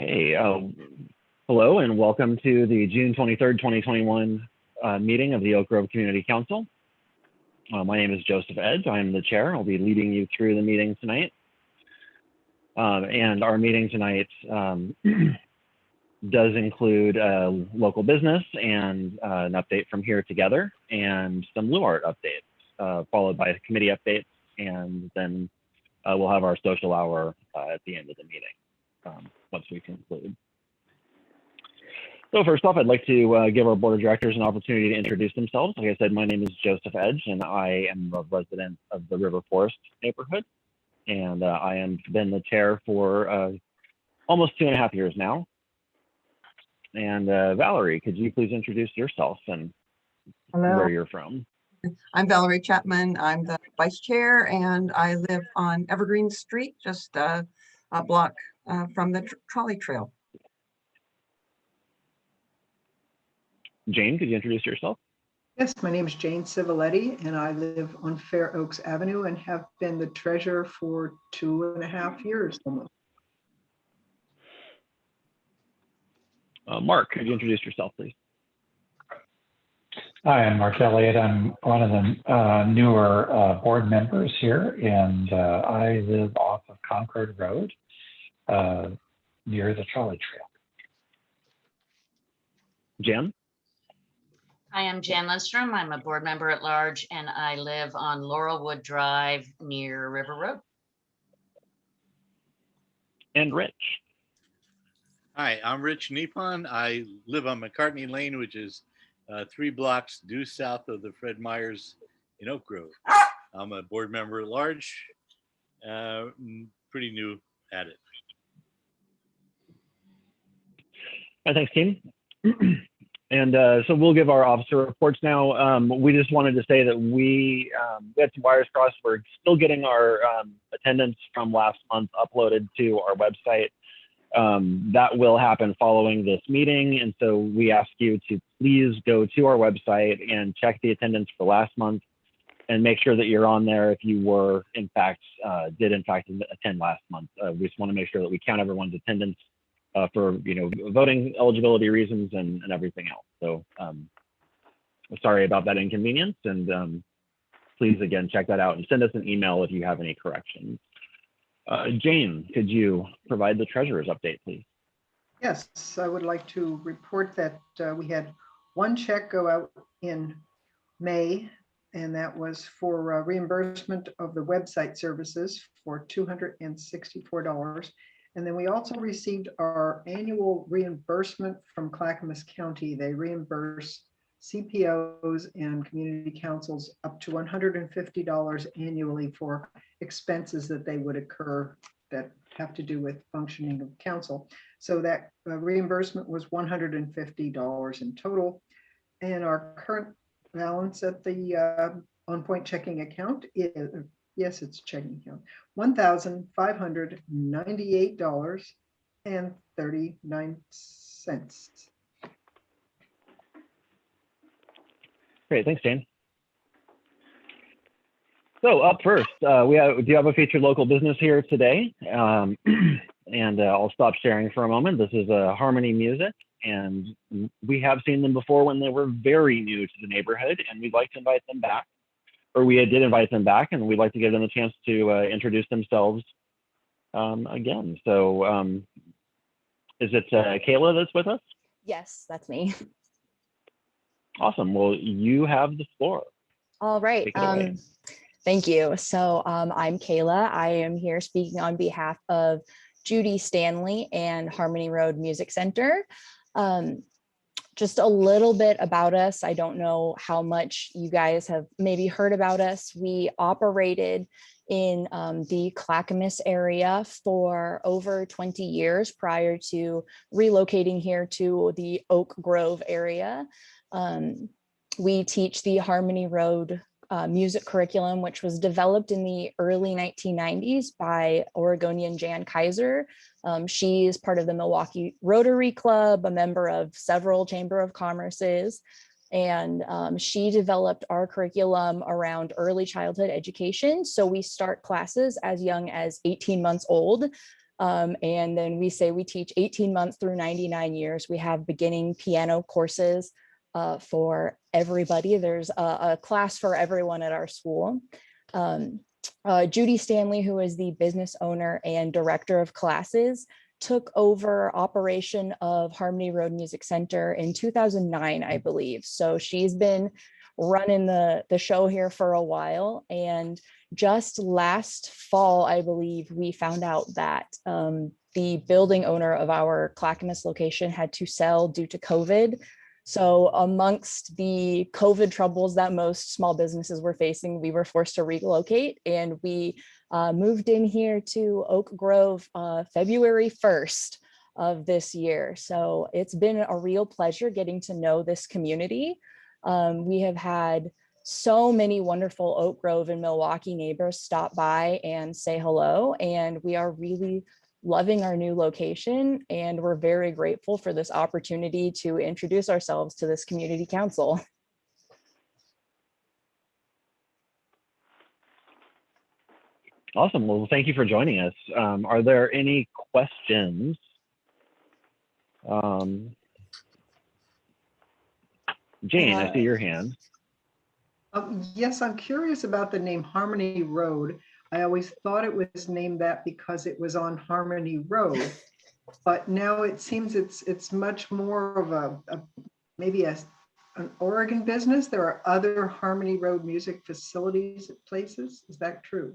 Okay, hello and welcome to the June 23rd, 2021 meeting of the Oak Grove Community Council. My name is Joseph Edge. I am the chair. I'll be leading you through the meeting tonight. And our meeting tonight does include local business and an update from HereTogether and some LuArt updates, followed by committee updates, and then we'll have our social hour at the end of the meeting once we conclude. So first off, I'd like to give our board of directors an opportunity to introduce themselves. Like I said, my name is Joseph Edge, and I am a resident of the River Forest neighborhood. And I have been the chair for almost 2.5 years now. And Valerie, could you please introduce yourself and where you're from? I'm Valerie Chapman. I'm the vice chair, and I live on Evergreen Street, just a block from the trolley trail. Jane, could you introduce yourself? Yes, my name is Jane Civiletti, and I live on Fair Oaks Avenue and have been the treasurer for 2.5 years almost. Mark, could you introduce yourself, please? Hi, I'm Mark Elliott. I'm one of the newer board members here, and I live off of Concord Road near the trolley trail. Jan? Hi, I'm Jan Lindstrom. I'm a board member at large, and I live on Laurelwood Drive near River Road. And Rich? Hi, I'm Rich Nippon. I live on McCartney Lane, which is 3 blocks due south of the Fred Meyers in Oak Grove. I'm a board member at large, pretty new at it. Thanks, team. And so we'll give our officer reports now. We just wanted to say that we had some wires crossed. We're still getting our attendance from last month uploaded to our website. That will happen following this meeting. And so we ask you to please go to our website and check the attendance for last month and make sure that you're on there if you were, in fact, did in fact attend last month. We just want to make sure that we count everyone's attendance for voting eligibility reasons and everything else. So sorry about that inconvenience, and please again check that out and send us an email if you have any corrections. Jane, could you provide the treasurer's update, please? Yes, I would like to report that we had one check go out in May, and that was for reimbursement of the website services for $264. And then we also received our annual reimbursement from Clackamas County. They reimburse CPOs and community councils up to $150 annually for expenses that they would occur that have to do with functioning of council. So that reimbursement was $150 in total. And our current balance at the On Point checking account is, yes, it's checking account, $1,598.39. Great, thanks, Jane. So up first, we do have a featured local business here today. And I'll stop sharing for a moment. This is Harmony Music, and we have seen them before when they were very new to the neighborhood, and we'd like to invite them back. Or we did invite them back, and we'd like to give them a chance to introduce themselves again. So is it Kayla that's with us? Yes, that's me. Awesome. Well, you have the floor. All right. Thank you. So I'm Kayla. I am here speaking on behalf of Judy Stanley and Harmony Road Music Center. Just a little bit about us. I don't know how much you guys have maybe heard about us. We operated in the Clackamas area for over 20 years prior to relocating here to the Oak Grove area. We teach the Harmony Road music curriculum, which was developed in the early 1990s by Oregonian Jan Kaiser. She is part of the Milwaukee Rotary Club, a member of several Chamber of Commerce's, and she developed our curriculum around early childhood education. So we start classes as young as 18 months old. And then we say we teach 18 months through 99 years. We have beginning piano courses for everybody. There's a class for everyone at our school. Judy Stanley, who is the business owner and director of classes, took over operation of Harmony Road Music Center in 2009, I believe. So she's been running the show here for a while. And just last fall, I believe, we found out that the building owner of our Clackamas location had to sell due to COVID. So amongst the COVID troubles that most small businesses were facing, we were forced to relocate, and we moved in here to Oak Grove February 1st of this year. So it's been a real pleasure getting to know this community. We have had so many wonderful Oak Grove and Milwaukee neighbors stop by and say hello, and we are really loving our new location, and we're very grateful for this opportunity to introduce ourselves to this community council. Awesome. Well, thank you for joining us. Are there any questions? Jane, I see your hand. Yes, I'm curious about the name Harmony Road. I always thought it was named that because it was on Harmony Road, but now it seems it's much more of maybe an Oregon business. There are other Harmony Road music facilities at places. Is that true?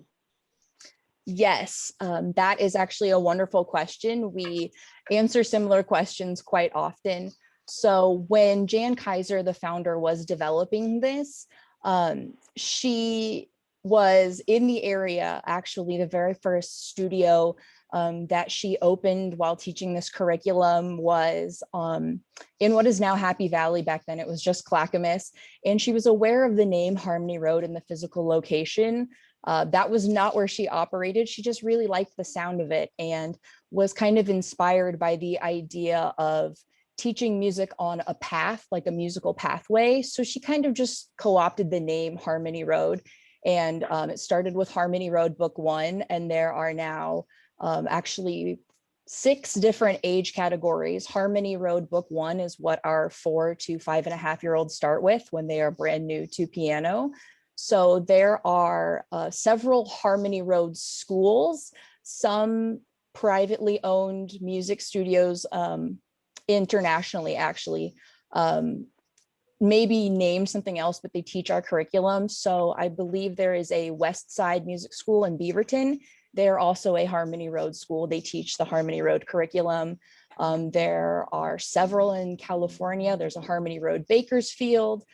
Yes, that is actually a wonderful question. We answer similar questions quite often. So when Jan Kaiser, the founder, was developing this, she was in the area. Actually, the very first studio that she opened while teaching this curriculum was in what is now Happy Valley. Back then it was just Clackamas, and she was aware of the name Harmony Road and the physical location. That was not where she operated. She just really liked the sound of it and was kind of inspired by the idea of teaching music on a path, like a musical pathway. So she kind of just co-opted the name Harmony Road. And it started with Harmony Road Book 1, and there are now actually 6 different age categories. Harmony Road Book 1 is what our 4 to 5.5-year-olds start with when they are brand new to piano. So there are several Harmony Road schools, some privately owned music studios internationally, actually. Maybe name something else, but they teach our curriculum. So I believe there is a West Side Music School in Beaverton. They're also a Harmony Road school. They teach the Harmony Road curriculum. There are several in California. There's a Harmony Road Bakersfield.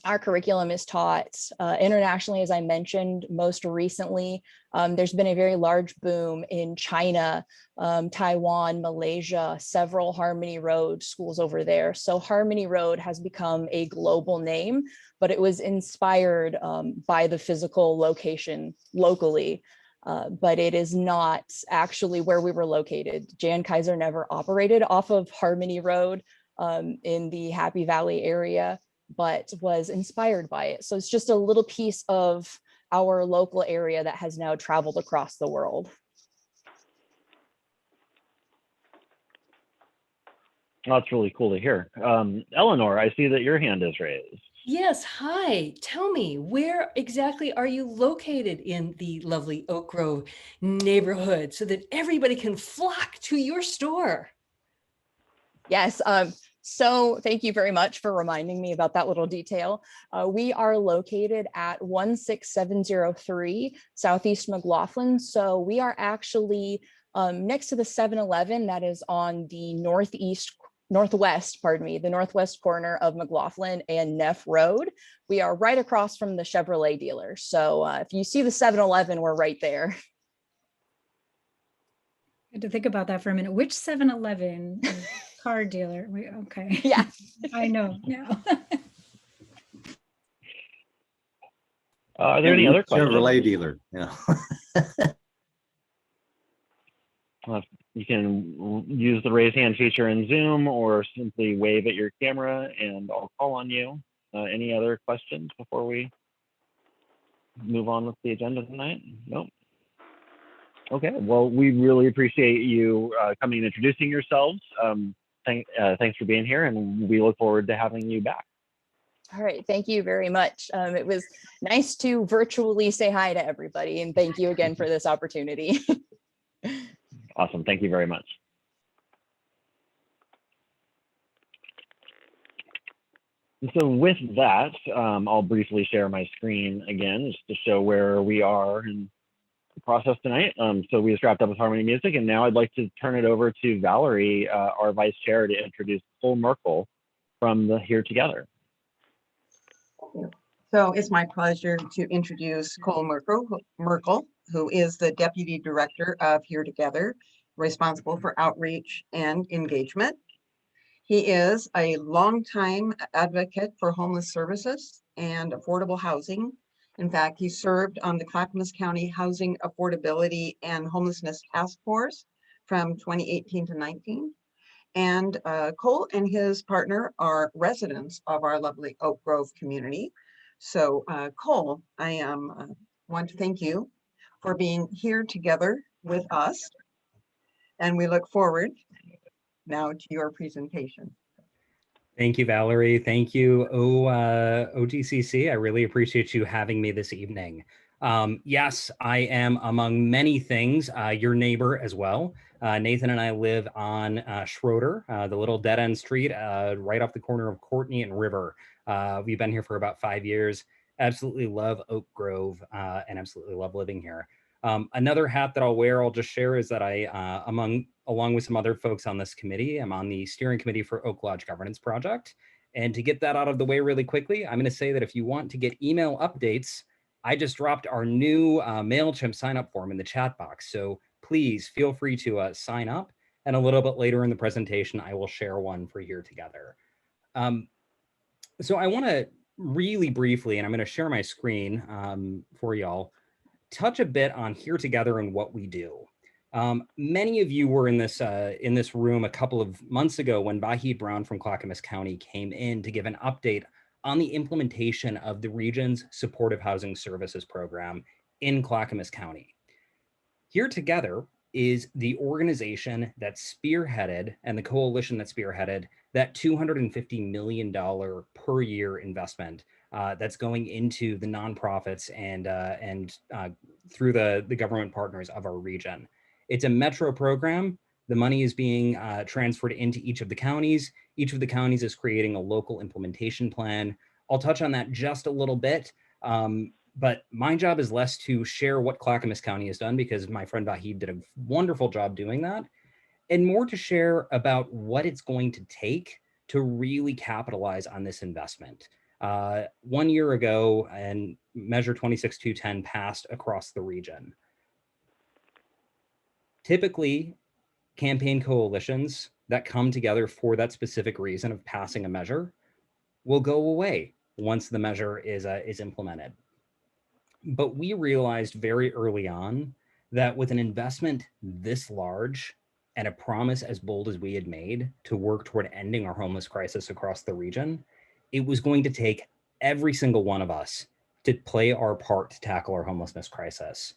Our curriculum is taught internationally, as I mentioned. Most recently, there's been a very large boom in China, Taiwan, Malaysia, several Harmony Road schools over there. So Harmony Road has become a global name, but it was inspired by the physical location locally. But it is not actually where we were located. Jan Kaiser never operated off of Harmony Road in the Happy Valley area, but was inspired by it. So it's just a little piece of our local area that has now traveled across the world. That's really cool to hear. Eleanor, I see that your hand is raised. Yes, hi. Tell me, where exactly are you located in the lovely Oak Grove neighborhood so that everybody can flock to your store? Yes, so thank you very much for reminding me about that little detail. We are located at 16703 Southeast McLaughlin. So we are actually next to the 7-Eleven that is on the northwest corner of McLaughlin and Neff Road. We are right across from the Chevrolet dealer. So if you see the 7-Eleven, we're right there. I had to think about that for a minute. Which 7-Eleven car dealer? Okay. Yeah. I know now. Are there any other questions? Chevrolet dealer, yeah. You can use the raise hand feature in Zoom or simply wave at your camera and I'll call on you. Any other questions before we move on with the agenda tonight? Nope. Okay, well, we really appreciate you coming and introducing yourselves. Thanks for being here, and we look forward to having you back. All right, thank you very much. It was nice to virtually say hi to everybody, and thank you again for this opportunity. Awesome, thank you very much. So with that, I'll briefly share my screen again, just to show where we are in the process tonight. So we just wrapped up with Harmony Music, and now I'd like to turn it over to Valerie, our vice chair, to introduce Cole Merkel from the HereTogether. So it's my pleasure to introduce Cole Merkel, who is the Deputy Director of HereTogether, responsible for outreach and engagement. He is a longtime advocate for homeless services and affordable housing. In fact, he served on the Clackamas County Housing Affordability and Homelessness Task Force from 2018 to 19. And Cole and his partner are residents of our lovely Oak Grove community. So Cole, I want to thank you for being here together with us. And we look forward now to your presentation. Thank you, Valerie. Thank you, OGCC. I really appreciate you having me this evening. Yes, I am, among many things, your neighbor as well. Nathan and I live on Schroeder, the little dead-end street right off the corner of Courtney and River. We've been here for about 5 years. Absolutely love Oak Grove and absolutely love living here. Another hat that I'll wear, I'll just share, is that I, along with some other folks on this committee, I'm on the steering committee for Oak Lodge Governance Project. And to get that out of the way really quickly, I'm going to say that if you want to get email updates, I just dropped our new MailChimp sign-up form in the chat box. So please feel free to sign up. And a little bit later in the presentation, I will share one for HereTogether. So I want to really briefly, and I'm going to share my screen for y'all, touch a bit on HereTogether and what we do. Many of you were in this room a couple of months ago when Vahid Brown from Clackamas County came in to give an update on the implementation of the region's supportive housing services program in Clackamas County. HereTogether is the organization that spearheaded, and the coalition that spearheaded, that $250 million per year investment that's going into the nonprofits and through the government partners of our region. It's a metro program. The money is being transferred into each of the counties. Each of the counties is creating a local implementation plan. I'll touch on that just a little bit, but my job is less to share what Clackamas County has done, because my friend Vahid did a wonderful job doing that, and more to share about what it's going to take to really capitalize on this investment. 1 year ago, and Measure 26210 passed across the region. Typically, campaign coalitions that come together for that specific reason of passing a measure will go away once the measure is implemented. But we realized very early on that with an investment this large and a promise as bold as we had made to work toward ending our homeless crisis across the region, it was going to take every single one of us to play our part to tackle our homelessness crisis.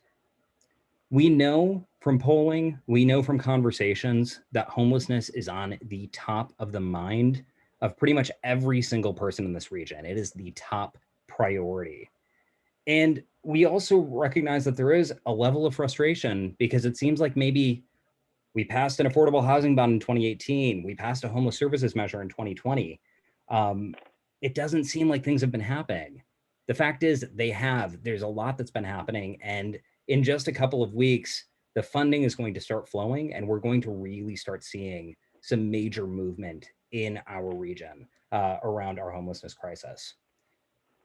We know from polling, we know from conversations that homelessness is on the top of the mind of pretty much every single person in this region. It is the top priority. And we also recognize that there is a level of frustration, because it seems like maybe we passed an affordable housing bond in 2018, we passed a homeless services measure in 2020. It doesn't seem like things have been happening. The fact is they have. There's a lot that's been happening, and in just a couple of weeks, the funding is going to start flowing, and we're going to really start seeing some major movement in our region around our homelessness crisis.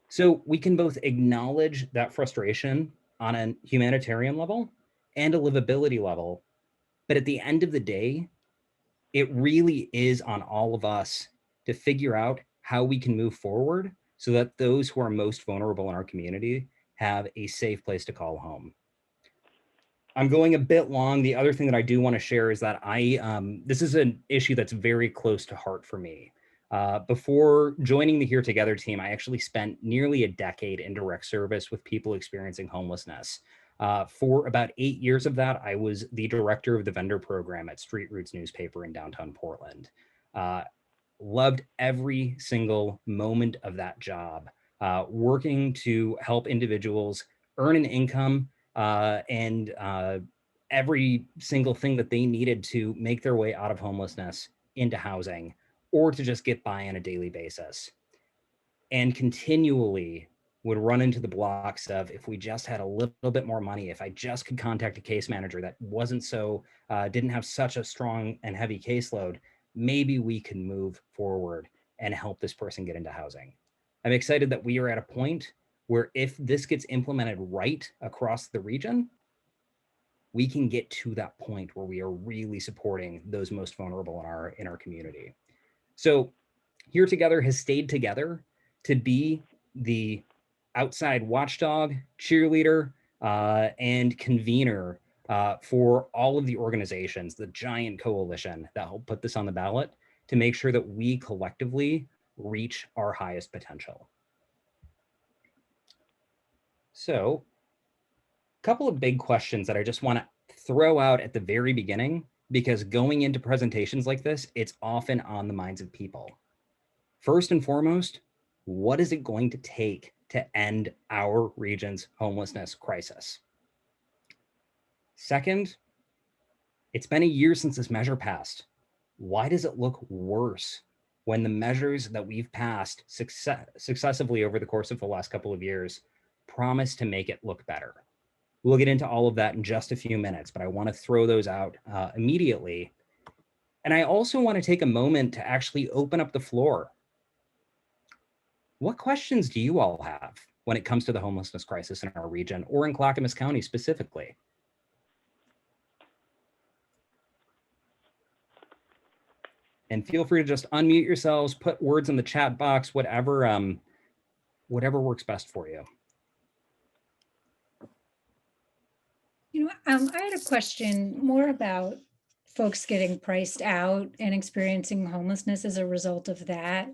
So we can both acknowledge that frustration on a humanitarian level and a livability level, but at the end of the day, it really is on all of us to figure out how we can move forward so that those who are most vulnerable in our community have a safe place to call home. I'm going a bit long. The other thing that I do want to share is that this is an issue that's very close to heart for me. Before joining the HereTogether team, I actually spent nearly a decade in direct service with people experiencing homelessness. For about 8 years of that, I was the director of the vendor program at Street Roots newspaper in downtown Portland. Loved every single moment of that job, working to help individuals earn an income and every single thing that they needed to make their way out of homelessness into housing or to just get by on a daily basis. And continually would run into the blocks of, if we just had a little bit more money, if I just could contact a case manager that wasn't so, didn't have such a strong and heavy caseload, maybe we can move forward and help this person get into housing. I'm excited that we are at a point where if this gets implemented right across the region, we can get to that point where we are really supporting those most vulnerable in our community. So HereTogether has stayed together to be the outside watchdog, cheerleader, and convener for all of the organizations, the giant coalition that helped put this on the ballot, to make sure that we collectively reach our highest potential. So, a couple of big questions that I just want to throw out at the very beginning, because going into presentations like this, it's often on the minds of people. First and foremost, what is it going to take to end our region's homelessness crisis? Second, it's been a year since this measure passed. Why does it look worse when the measures that we've passed successively over the course of the last couple of years promise to make it look better? We'll get into all of that in just a few minutes, but I want to throw those out immediately. And I also want to take a moment to actually open up the floor. What questions do you all have when it comes to the homelessness crisis in our region, or in Clackamas County specifically? And feel free to just unmute yourselves, put words in the chat box, whatever works best for you. I had a question more about folks getting priced out and experiencing homelessness as a result of that.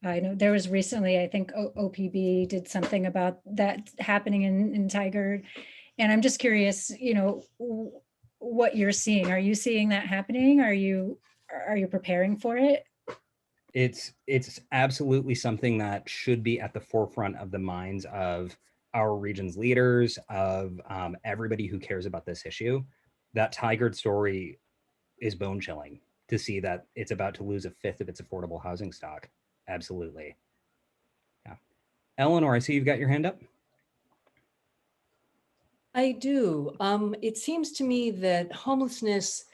I know there was recently, I think OPB did something about that happening in Tigard. And I'm just curious, what you're seeing. Are you seeing that happening? Are you preparing for it? It's absolutely something that should be at the forefront of the minds of our region's leaders, of everybody who cares about this issue. That Tigard story is bone chilling to see that it's about to lose a fifth of its affordable housing stock. Absolutely. Yeah. Eleanor, I see you've got your hand up. I do. It seems to me that homelessness,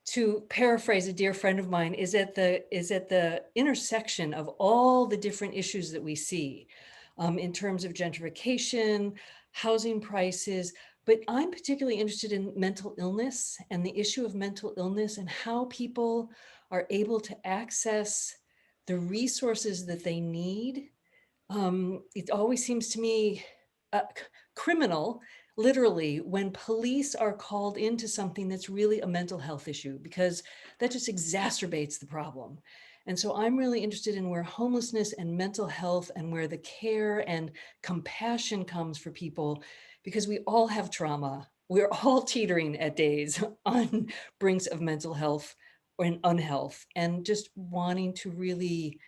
to paraphrase a dear friend of mine, is at the intersection of all the different issues that we see in terms of gentrification, housing prices. But I'm particularly interested in mental illness and the issue of mental illness and how people are able to access the resources that they need. It always seems to me criminal, literally, when police are called into something that's really a mental health issue, because that just exacerbates the problem. And so I'm really interested in where homelessness and mental health and where the care and compassion comes for people, because we all have trauma. We're all teetering at days on brinks of mental health and unhealth, and just wanting to really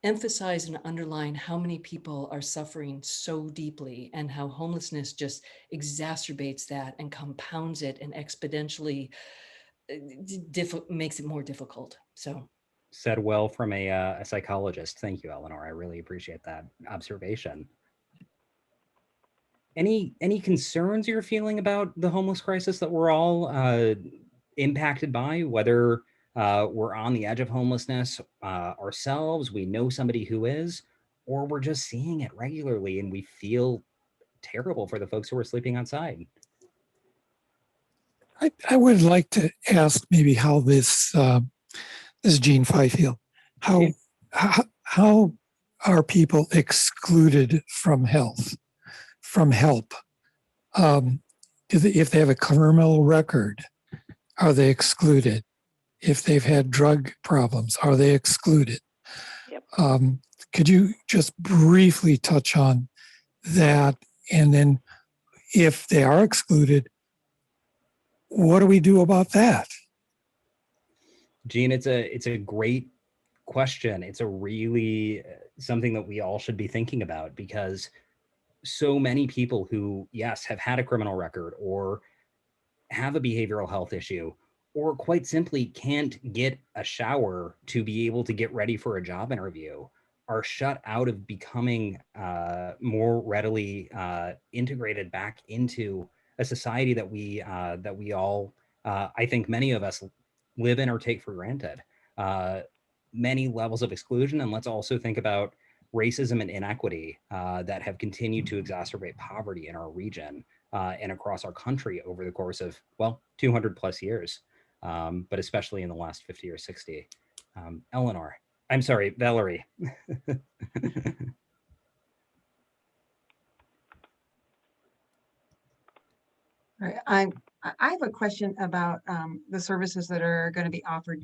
emphasize and underline how many people are suffering so deeply and how homelessness just exacerbates that and compounds it and exponentially makes it more difficult. So said well from a psychologist. Thank you, Eleanor. I really appreciate that observation. Any concerns you're feeling about the homeless crisis that we're all impacted by, whether we're on the edge of homelessness ourselves, we know somebody who is, or we're just seeing it regularly and we feel terrible for the folks who are sleeping outside? I would like to ask maybe how this is Gene Fifield. How are people excluded from help? If they have a criminal record, are they excluded? If they've had drug problems, are they excluded? Yep. Could you just briefly touch on that, and then if they are excluded, what do we do about that? Gene, it's a great question. It's a really something that we all should be thinking about, because so many people who, yes, have had a criminal record or have a behavioral health issue, or quite simply can't get a shower to be able to get ready for a job interview, are shut out of becoming more readily integrated back into a society that we all, I think many of us live in or take for granted. Many levels of exclusion, and let's also think about racism and inequity that have continued to exacerbate poverty in our region and across our country over the course of, well, 200 plus years, but especially in the last 50 or 60. Valerie. Right. I have a question about the services that are going to be offered.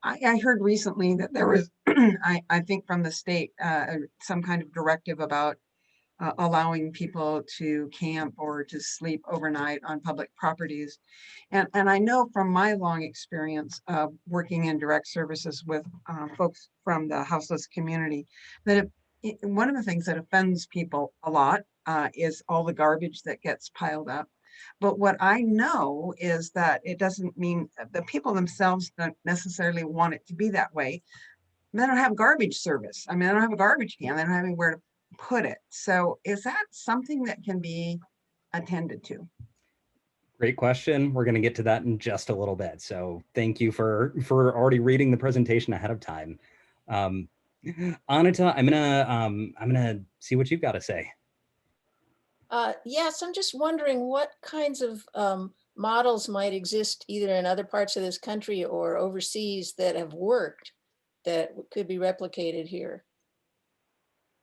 I heard recently that there was, I think from the state, some kind of directive about allowing people to camp or to sleep overnight on public properties. And I know from my long experience of working in direct services with folks from the houseless community, that one of the things that offends people a lot is all the garbage that gets piled up. But what I know is that it doesn't mean the people themselves don't necessarily want it to be that way. They don't have garbage service. I mean, they don't have a garbage can. They don't have anywhere to put it. So is that something that can be attended to? Great question. We're going to get to that in just a little bit. So thank you for already reading the presentation ahead of time. Anita, I'm gonna see what you've got to say. Yes, I'm just wondering what kinds of models might exist either in other parts of this country or overseas that have worked that could be replicated here.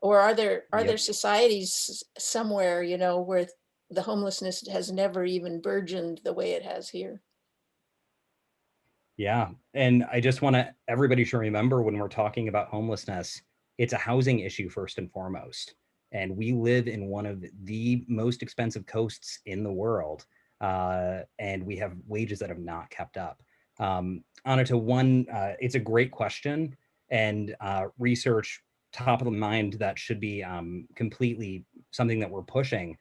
Or are there societies somewhere, you know, where the homelessness has never even burgeoned the way it has here? Yeah, and I just want everybody should remember, when we're talking about homelessness, it's a housing issue first and foremost. And we live in one of the most expensive coasts in the world, and we have wages that have not kept up. Anita, it's a great question, and research top of the mind that should be completely something that we're pushing.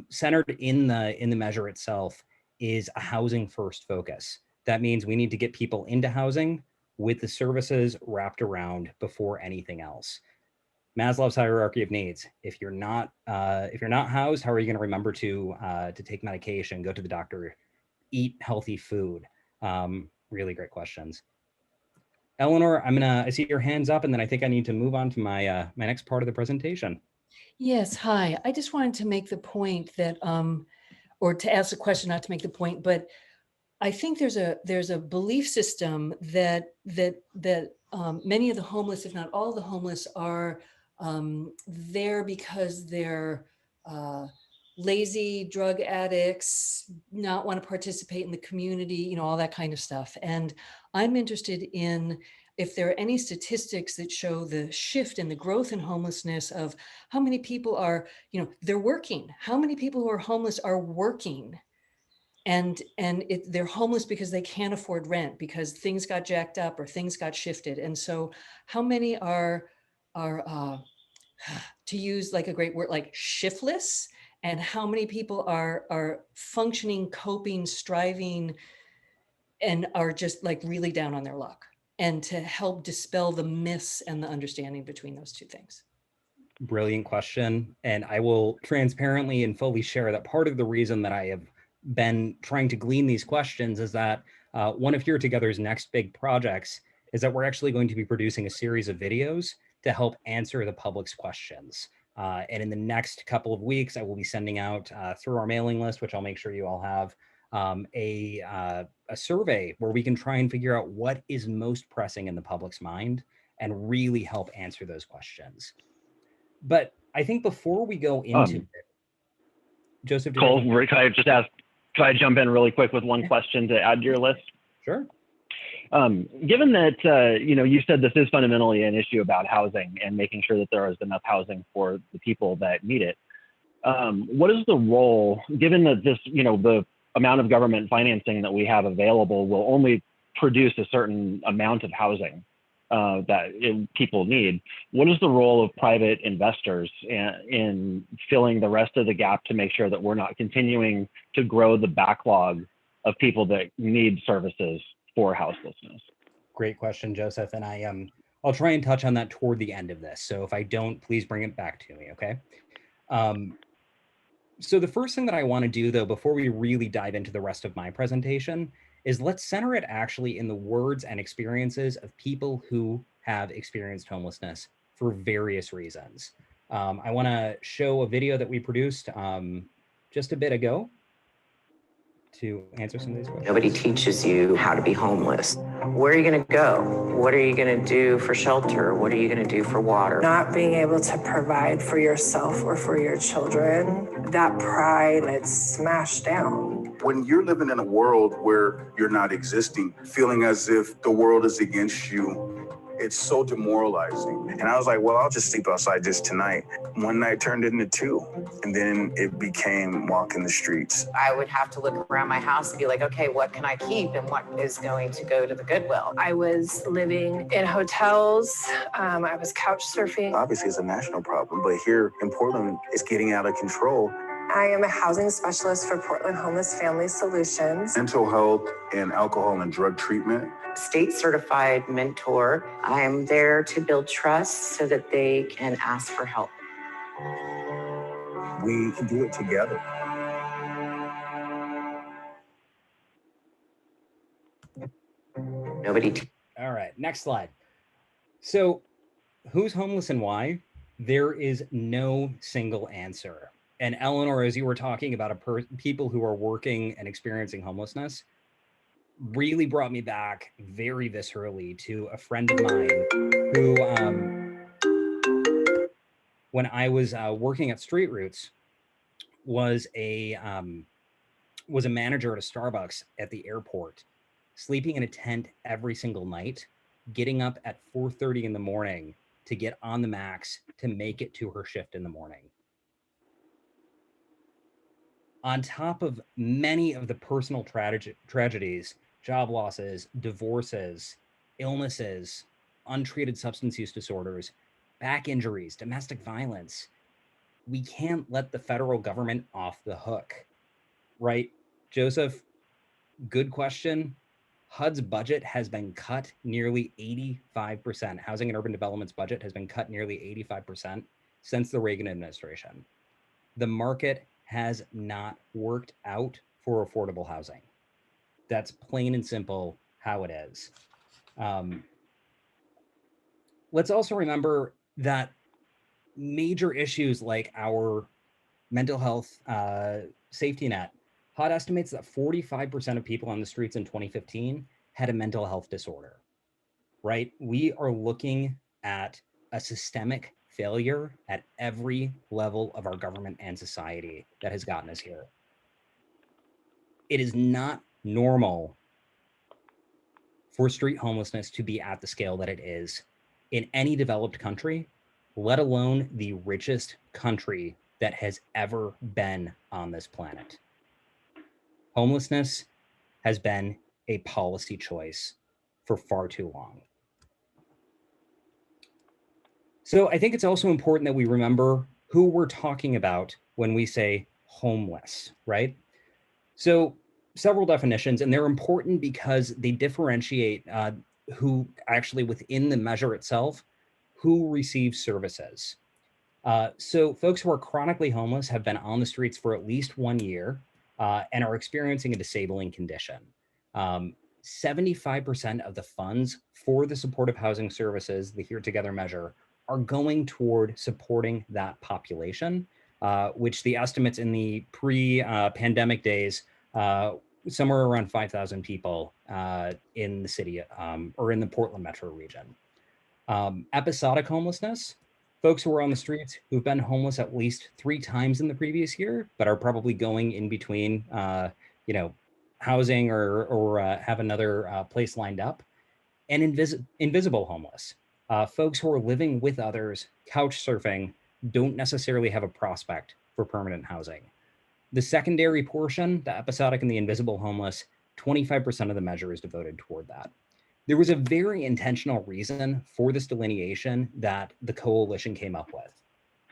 Centered in the measure itself is a housing first focus. That means we need to get people into housing with the services wrapped around before anything else. Maslow's hierarchy of needs. If you're not housed, how are you going to remember to take medication, go to the doctor, eat healthy food? Really great questions. Eleanor, I see your hands up, and then I think I need to move on to my my next part of the presentation. Yes, hi. I just wanted to make the point that, or to ask a question, not to make the point, but I think there's a belief system that many of the homeless, if not all the homeless, are there because they're lazy, drug addicts, not want to participate in the community, you know, all that kind of stuff. And I'm interested in if there are any statistics that show the shift in the growth in homelessness of how many people are, you know, they're working. How many people who are homeless are working? And they're homeless because they can't afford rent, because things got jacked up or things got shifted. And so how many are to use like a great word, like shiftless, and how many people are functioning, coping, striving, and are just like really down on their luck, and to help dispel the myths and the understanding between those two things. Brilliant question. And I will transparently and fully share that part of the reason that I have been trying to glean these questions is that one of HereTogether's next big projects is that we're actually going to be producing a series of videos to help answer the public's questions. And in the next couple of weeks, I will be sending out through our mailing list, which I'll make sure you all have, a survey where we can try and figure out what is most pressing in the public's mind and really help answer those questions. But I think before we go into it, Joseph, Cole, could I jump in really quick with one question to add to your list? Sure. Given that, you said this is fundamentally an issue about housing and making sure that there is enough housing for the people that need it, what is the role, given that this, the amount of government financing that we have available will only produce a certain amount of housing that people need. What is the role of private investors in filling the rest of the gap to make sure that we're not continuing to grow the backlog of people that need services for houselessness? Great question, Joseph. And I'll try and touch on that toward the end of this. So if I don't, please bring it back to me, okay? So the first thing that I want to do, though, before we really dive into the rest of my presentation, is let's center it actually in the words and experiences of people who have experienced homelessness for various reasons. I want to show a video that we produced just a bit ago to answer some of these questions. Nobody teaches you how to be homeless. Where are you going to go? What are you going to do for shelter? What are you going to do for water? Not being able to provide for yourself or for your children, that pride, it's smashed down. When you're living in a world where you're not existing, feeling as if the world is against you, it's so demoralizing. And I was like, well, I'll just sleep outside just tonight. One night turned into two, and then it became walking the streets. I would have to look around my house and be like, okay, what can I keep and what is going to go to the Goodwill? I was living in hotels. I was couch surfing. Obviously, it's a national problem, but here in Portland, it's getting out of control. I am a housing specialist for Portland Homeless Family Solutions. Mental health and alcohol and drug treatment. State certified mentor. I am there to build trust so that they can ask for help. We can do it together. All right, next slide. So who's homeless and why? There is no single answer. And Eleanor, as you were talking about people who are working and experiencing homelessness, really brought me back very viscerally to a friend of mine who, when I was working at Street Roots, was a manager at a Starbucks at the airport, sleeping in a tent every single night, getting up at 4:30 in the morning to get on the Max to make it to her shift in the morning. On top of many of the personal tragedies, job losses, divorces, illnesses, untreated substance use disorders, back injuries, domestic violence, we can't let the federal government off the hook, right? Joseph, good question. HUD's budget has been cut nearly 85%. Housing and Urban Development's budget has been cut nearly 85% since the Reagan administration. The market has not worked out for affordable housing. That's plain and simple how it is. Let's also remember that major issues like our mental health safety net, HUD estimates that 45% of people on the streets in 2015 had a mental health disorder, right? We are looking at a systemic failure at every level of our government and society that has gotten us here. It is not normal for street homelessness to be at the scale that it is in any developed country, let alone the richest country that has ever been on this planet. Homelessness has been a policy choice for far too long. So I think it's also important that we remember who we're talking about when we say homeless, right? So several definitions, and they're important because they differentiate who actually within the measure itself, who receives services. So folks who are chronically homeless have been on the streets for at least 1 year and are experiencing a disabling condition. 75% of the funds for the supportive housing services, the HereTogether measure, are going toward supporting that population, which the estimates in the pre-pandemic days, somewhere around 5,000 people in the city or in the Portland metro region. Episodic homelessness, folks who are on the streets who've been homeless at least 3 times in the previous year, but are probably going in between, housing or have another place lined up. And invisible homeless, folks who are living with others, couch surfing, don't necessarily have a prospect for permanent housing. The secondary portion, the episodic and the invisible homeless, 25% of the measure is devoted toward that. There was a very intentional reason for this delineation that the coalition came up with.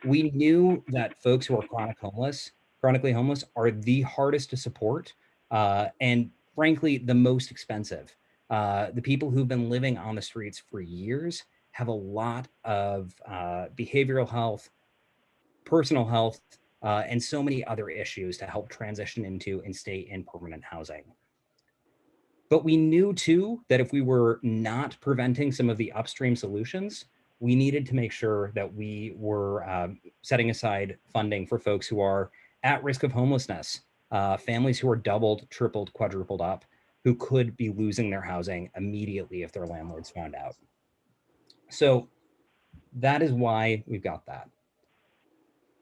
We knew that folks who are chronically homeless are the hardest to support and frankly, the most expensive. The people who've been living on the streets for years have a lot of behavioral health, personal health, and so many other issues to help transition into and stay in permanent housing. But we knew too that if we were not preventing some of the upstream solutions, we needed to make sure that we were setting aside funding for folks who are at risk of homelessness, families who are doubled, tripled, quadrupled up, who could be losing their housing immediately if their landlords found out. So that is why we've got that.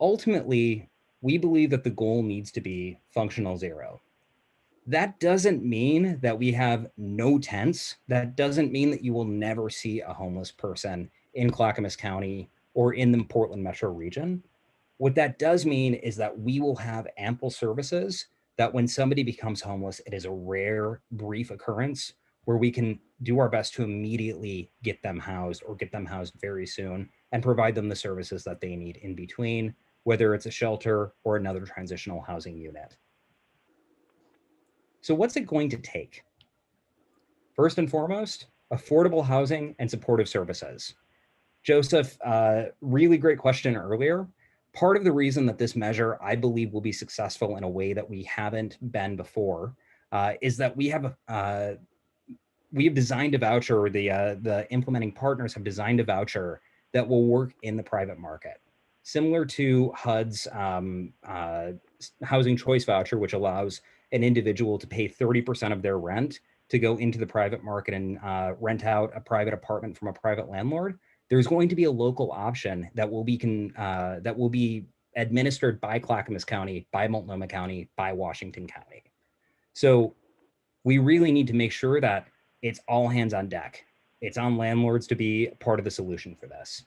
Ultimately, we believe that the goal needs to be functional zero. That doesn't mean that we have no tents. That doesn't mean that you will never see a homeless person in Clackamas County or in the Portland metro region. What that does mean is that we will have ample services that when somebody becomes homeless, it is a rare, brief occurrence where we can do our best to immediately get them housed or get them housed very soon and provide them the services that they need in between, whether it's a shelter or another transitional housing unit. So what's it going to take? First and foremost, affordable housing and supportive services. Joseph, really great question earlier. Part of the reason that this measure, I believe, will be successful in a way that we haven't been before is that we have designed a voucher, or the implementing partners have designed a voucher that will work in the private market. Similar to HUD's housing choice voucher, which allows an individual to pay 30% of their rent to go into the private market and rent out a private apartment from a private landlord. There's going to be a local option that will be administered by Clackamas County, by Multnomah County, by Washington County. So we really need to make sure that it's all hands on deck. It's on landlords to be part of the solution for this.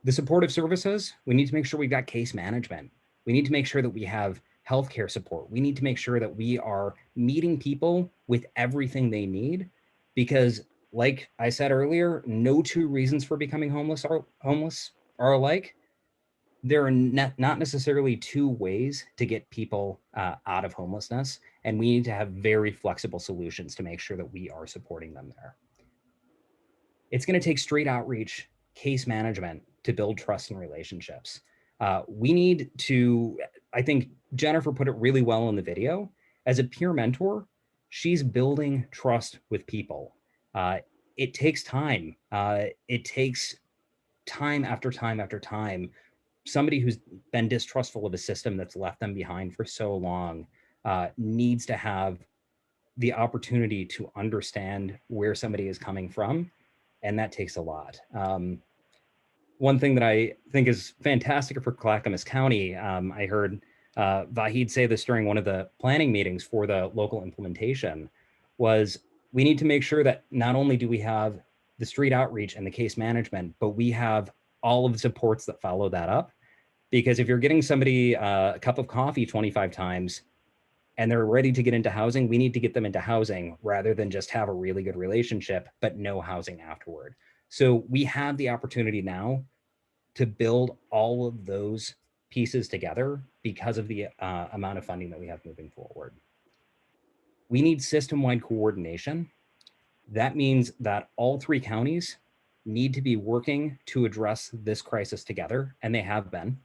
The supportive services, we need to make sure we've got case management. We need to make sure that we have healthcare support. We need to make sure that we are meeting people with everything they need, because like I said earlier, no two reasons for becoming homeless are alike. There are not necessarily two ways to get people out of homelessness, and we need to have very flexible solutions to make sure that we are supporting them there. It's going to take street outreach, case management to build trust and relationships. We need to, I think Jennifer put it really well in the video, as a peer mentor, she's building trust with people. It takes time. It takes time after time after time. Somebody who's been distrustful of a system that's left them behind for so long needs to have the opportunity to understand where somebody is coming from, and that takes a lot. One thing that I think is fantastic for Clackamas County, I heard Vahid say this during one of the planning meetings for the local implementation, was we need to make sure that not only do we have the street outreach and the case management, but we have all of the supports that follow that up. Because if you're getting somebody a cup of coffee 25 times and they're ready to get into housing, we need to get them into housing rather than just have a really good relationship, but no housing afterward. So we have the opportunity now to build all of those pieces together because of the amount of funding that we have moving forward. We need system-wide coordination. That means that all three counties need to be working to address this crisis together, and they have been.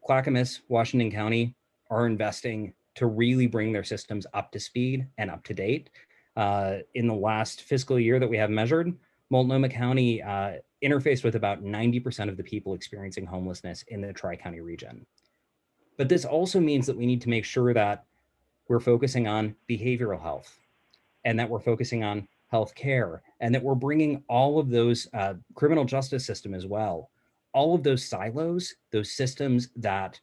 Clackamas, Washington County are investing to really bring their systems up to speed and up to date. In the last fiscal year that we have measured, Multnomah County interfaced with about 90% of the people experiencing homelessness in the Tri-County region. But this also means that we need to make sure that we're focusing on behavioral health, and that we're focusing on health care, and that we're bringing all of those criminal justice system as well. All of those silos, those systems that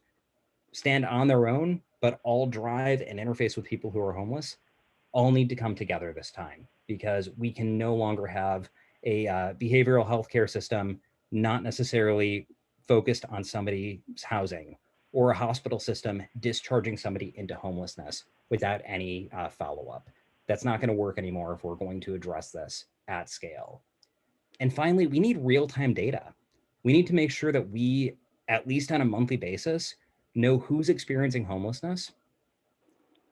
stand on their own, but all drive and interface with people who are homeless, all need to come together this time, because we can no longer have a behavioral health care system not necessarily focused on somebody's housing or a hospital system discharging somebody into homelessness without any follow-up. That's not going to work anymore if we're going to address this at scale. And finally, we need real-time data. We need to make sure that we, at least on a monthly basis, know who's experiencing homelessness,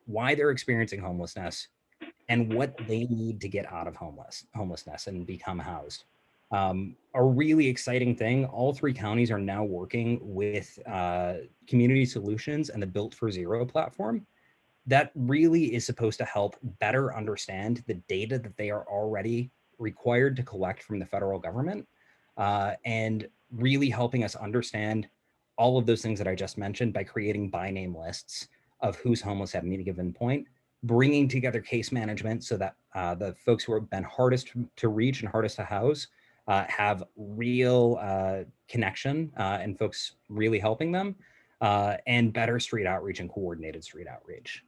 why they're experiencing homelessness, and what they need to get out of homelessness and become housed. A really exciting thing, all 3 counties are now working with Community Solutions and the Built for Zero platform. That really is supposed to help better understand the data that they are already required to collect from the federal government, and really helping us understand all of those things that I just mentioned by creating by name lists of who's homeless at any given point, bringing together case management so that the folks who have been hardest to reach and hardest to house have real connection and folks really helping them, and better street outreach and coordinated street outreach.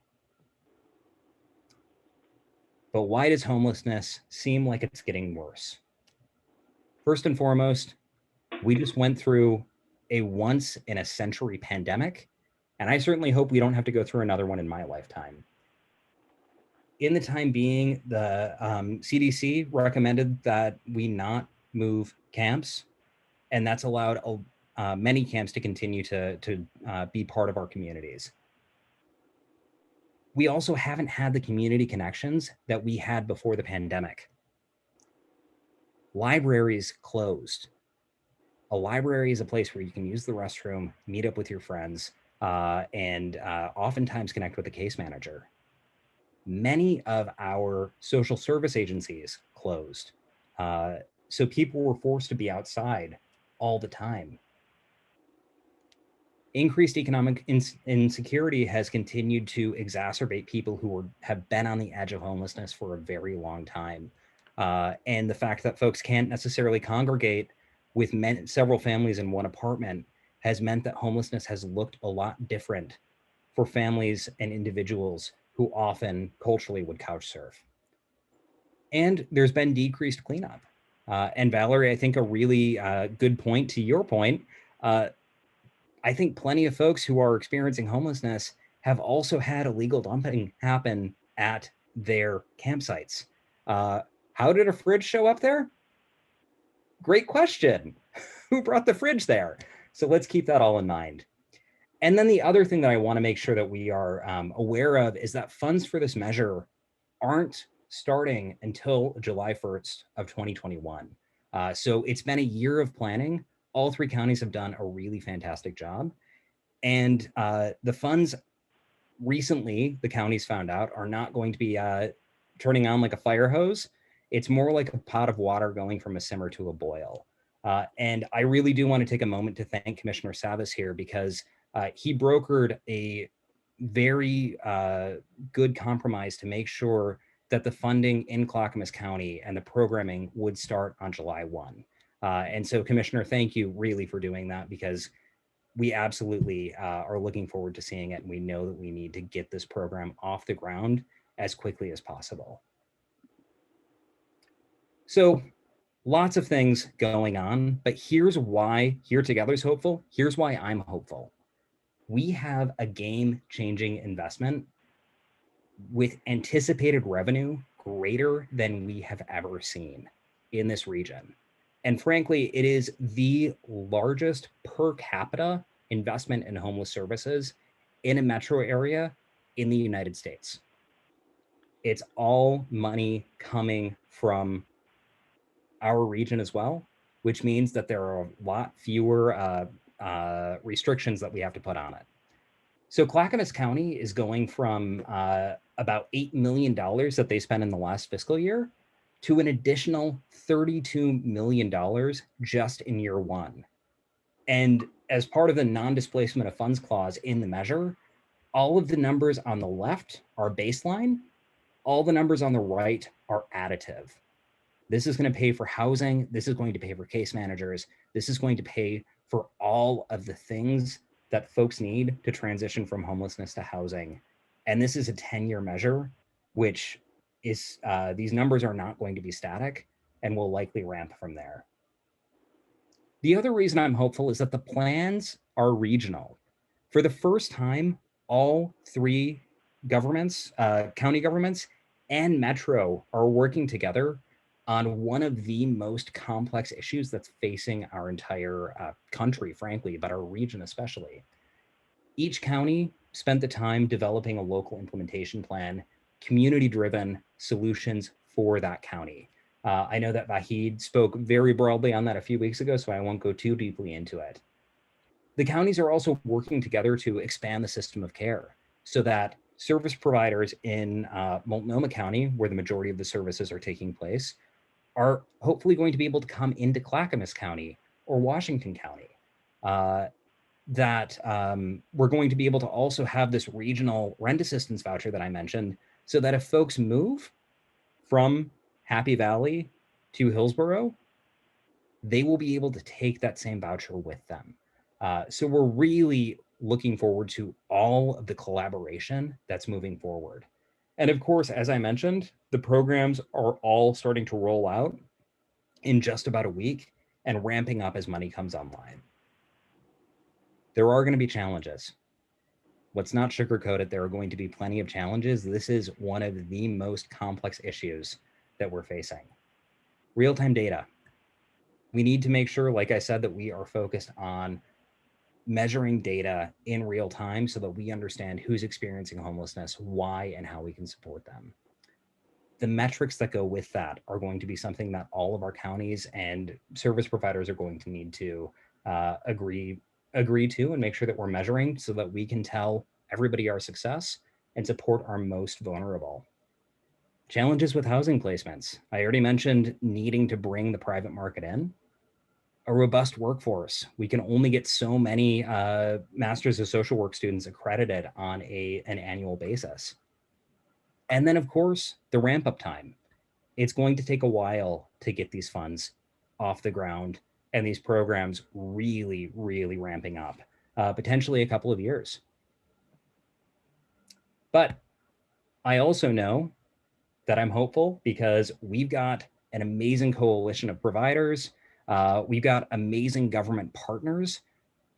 But why does homelessness seem like it's getting worse? First and foremost, we just went through a once in a century pandemic, and I certainly hope we don't have to go through another one in my lifetime. In the time being, the CDC recommended that we not move camps, and that's allowed many camps to continue to be part of our communities. We also haven't had the community connections that we had before the pandemic. Libraries closed. A library is a place where you can use the restroom, meet up with your friends, and oftentimes connect with a case manager. Many of our social service agencies closed. So people were forced to be outside all the time. Increased economic insecurity has continued to exacerbate people who have been on the edge of homelessness for a very long time. And the fact that folks can't necessarily congregate with several families in one apartment has meant that homelessness has looked a lot different for families and individuals who often culturally would couch surf. And there's been decreased cleanup. And Valerie, I think a really good point to your point, I think plenty of folks who are experiencing homelessness have also had illegal dumping happen at their campsites. How did a fridge show up there? Great question. Who brought the fridge there? So let's keep that all in mind. And then the other thing that I want to make sure that we are aware of is that funds for this measure aren't starting until July 1st of 2021. So it's been a year of planning. All 3 counties have done a really fantastic job. And the funds recently, the counties found out, are not going to be turning on like a fire hose. It's more like a pot of water going from a simmer to a boil. And I really do want to take a moment to thank Commissioner Savas here, because he brokered a very good compromise to make sure that the funding in Clackamas County and the programming would start on July 1. And so, Commissioner, thank you really for doing that, because we absolutely are looking forward to seeing it. And we know that we need to get this program off the ground as quickly as possible. So lots of things going on, but here's why HereTogether is hopeful. Here's why I'm hopeful. We have a game-changing investment with anticipated revenue greater than we have ever seen in this region. And frankly, it is the largest per capita investment in homeless services in a metro area in the United States. It's all money coming from our region as well, which means that there are a lot fewer restrictions that we have to put on it. So Clackamas County is going from about $8 million that they spent in the last fiscal year to an additional $32 million just in year 1. And as part of the non-displacement of funds clause in the measure, all of the numbers on the left are baseline. All the numbers on the right are additive. This is going to pay for housing. This is going to pay for case managers. This is going to pay for all of the things that folks need to transition from homelessness to housing. And this is a 10-year measure, which is, these numbers are not going to be static and will likely ramp from there. The other reason I'm hopeful is that the plans are regional. For the first time, all three governments, county governments and Metro, are working together on one of the most complex issues that's facing our entire country, frankly, but our region especially. Each county spent the time developing a local implementation plan, community-driven solutions for that county. I know that Vahid spoke very broadly on that a few weeks ago, so I won't go too deeply into it. The counties are also working together to expand the system of care so that service providers in Multnomah County, where the majority of the services are taking place, are hopefully going to be able to come into Clackamas County or Washington County. We're going to be able to also have this regional rent assistance voucher that I mentioned, so that if folks move from Happy Valley to Hillsborough, they will be able to take that same voucher with them. So we're really looking forward to all of the collaboration that's moving forward. And of course, as I mentioned, the programs are all starting to roll out in just about a week and ramping up as money comes online. There are going to be challenges. Let's not sugarcoat it. There are going to be plenty of challenges. This is one of the most complex issues that we're facing. Real-time data. We need to make sure, like I said, that we are focused on measuring data in real time so that we understand who's experiencing homelessness, why, and how we can support them. The metrics that go with that are going to be something that all of our counties and service providers are going to need to agree to and make sure that we're measuring so that we can tell everybody our success and support our most vulnerable. Challenges with housing placements. I already mentioned needing to bring the private market in. A robust workforce. We can only get so many Masters of Social Work students accredited on an annual basis. And then, of course, the ramp up time. It's going to take a while to get these funds off the ground and these programs really, really ramping up, potentially a couple of years. But I also know that I'm hopeful because we've got an amazing coalition of providers. We've got amazing government partners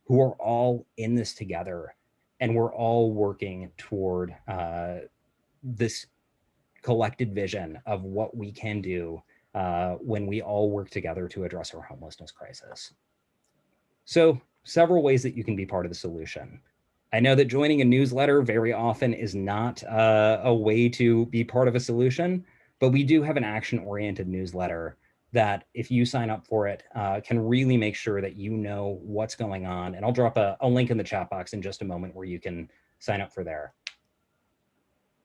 who are all in this together, and we're all working toward this collected vision of what we can do when we all work together to address our homelessness crisis. So, several ways that you can be part of the solution. I know that joining a newsletter very often is not a way to be part of a solution, but we do have an action-oriented newsletter that if you sign up for it, can really make sure that you know what's going on. And I'll drop a link in the chat box in just a moment where you can sign up for there.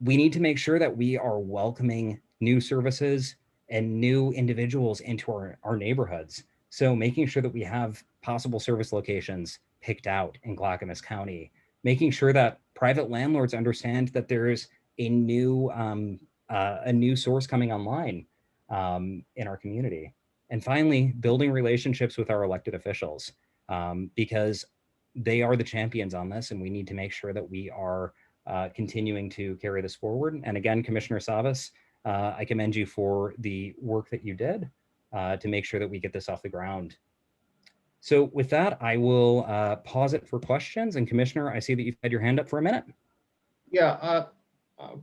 We need to make sure that we are welcoming new services and new individuals into our neighborhoods. So making sure that we have possible service locations picked out in Clackamas County, making sure that private landlords understand that there's a new source coming online in our community. And finally, building relationships with our elected officials because they are the champions on this, and we need to make sure that we are continuing to carry this forward. And again, Commissioner Savas, I commend you for the work that you did to make sure that we get this off the ground. So with that, I will pause it for questions. And Commissioner, I see that you've had your hand up for a minute. Yeah,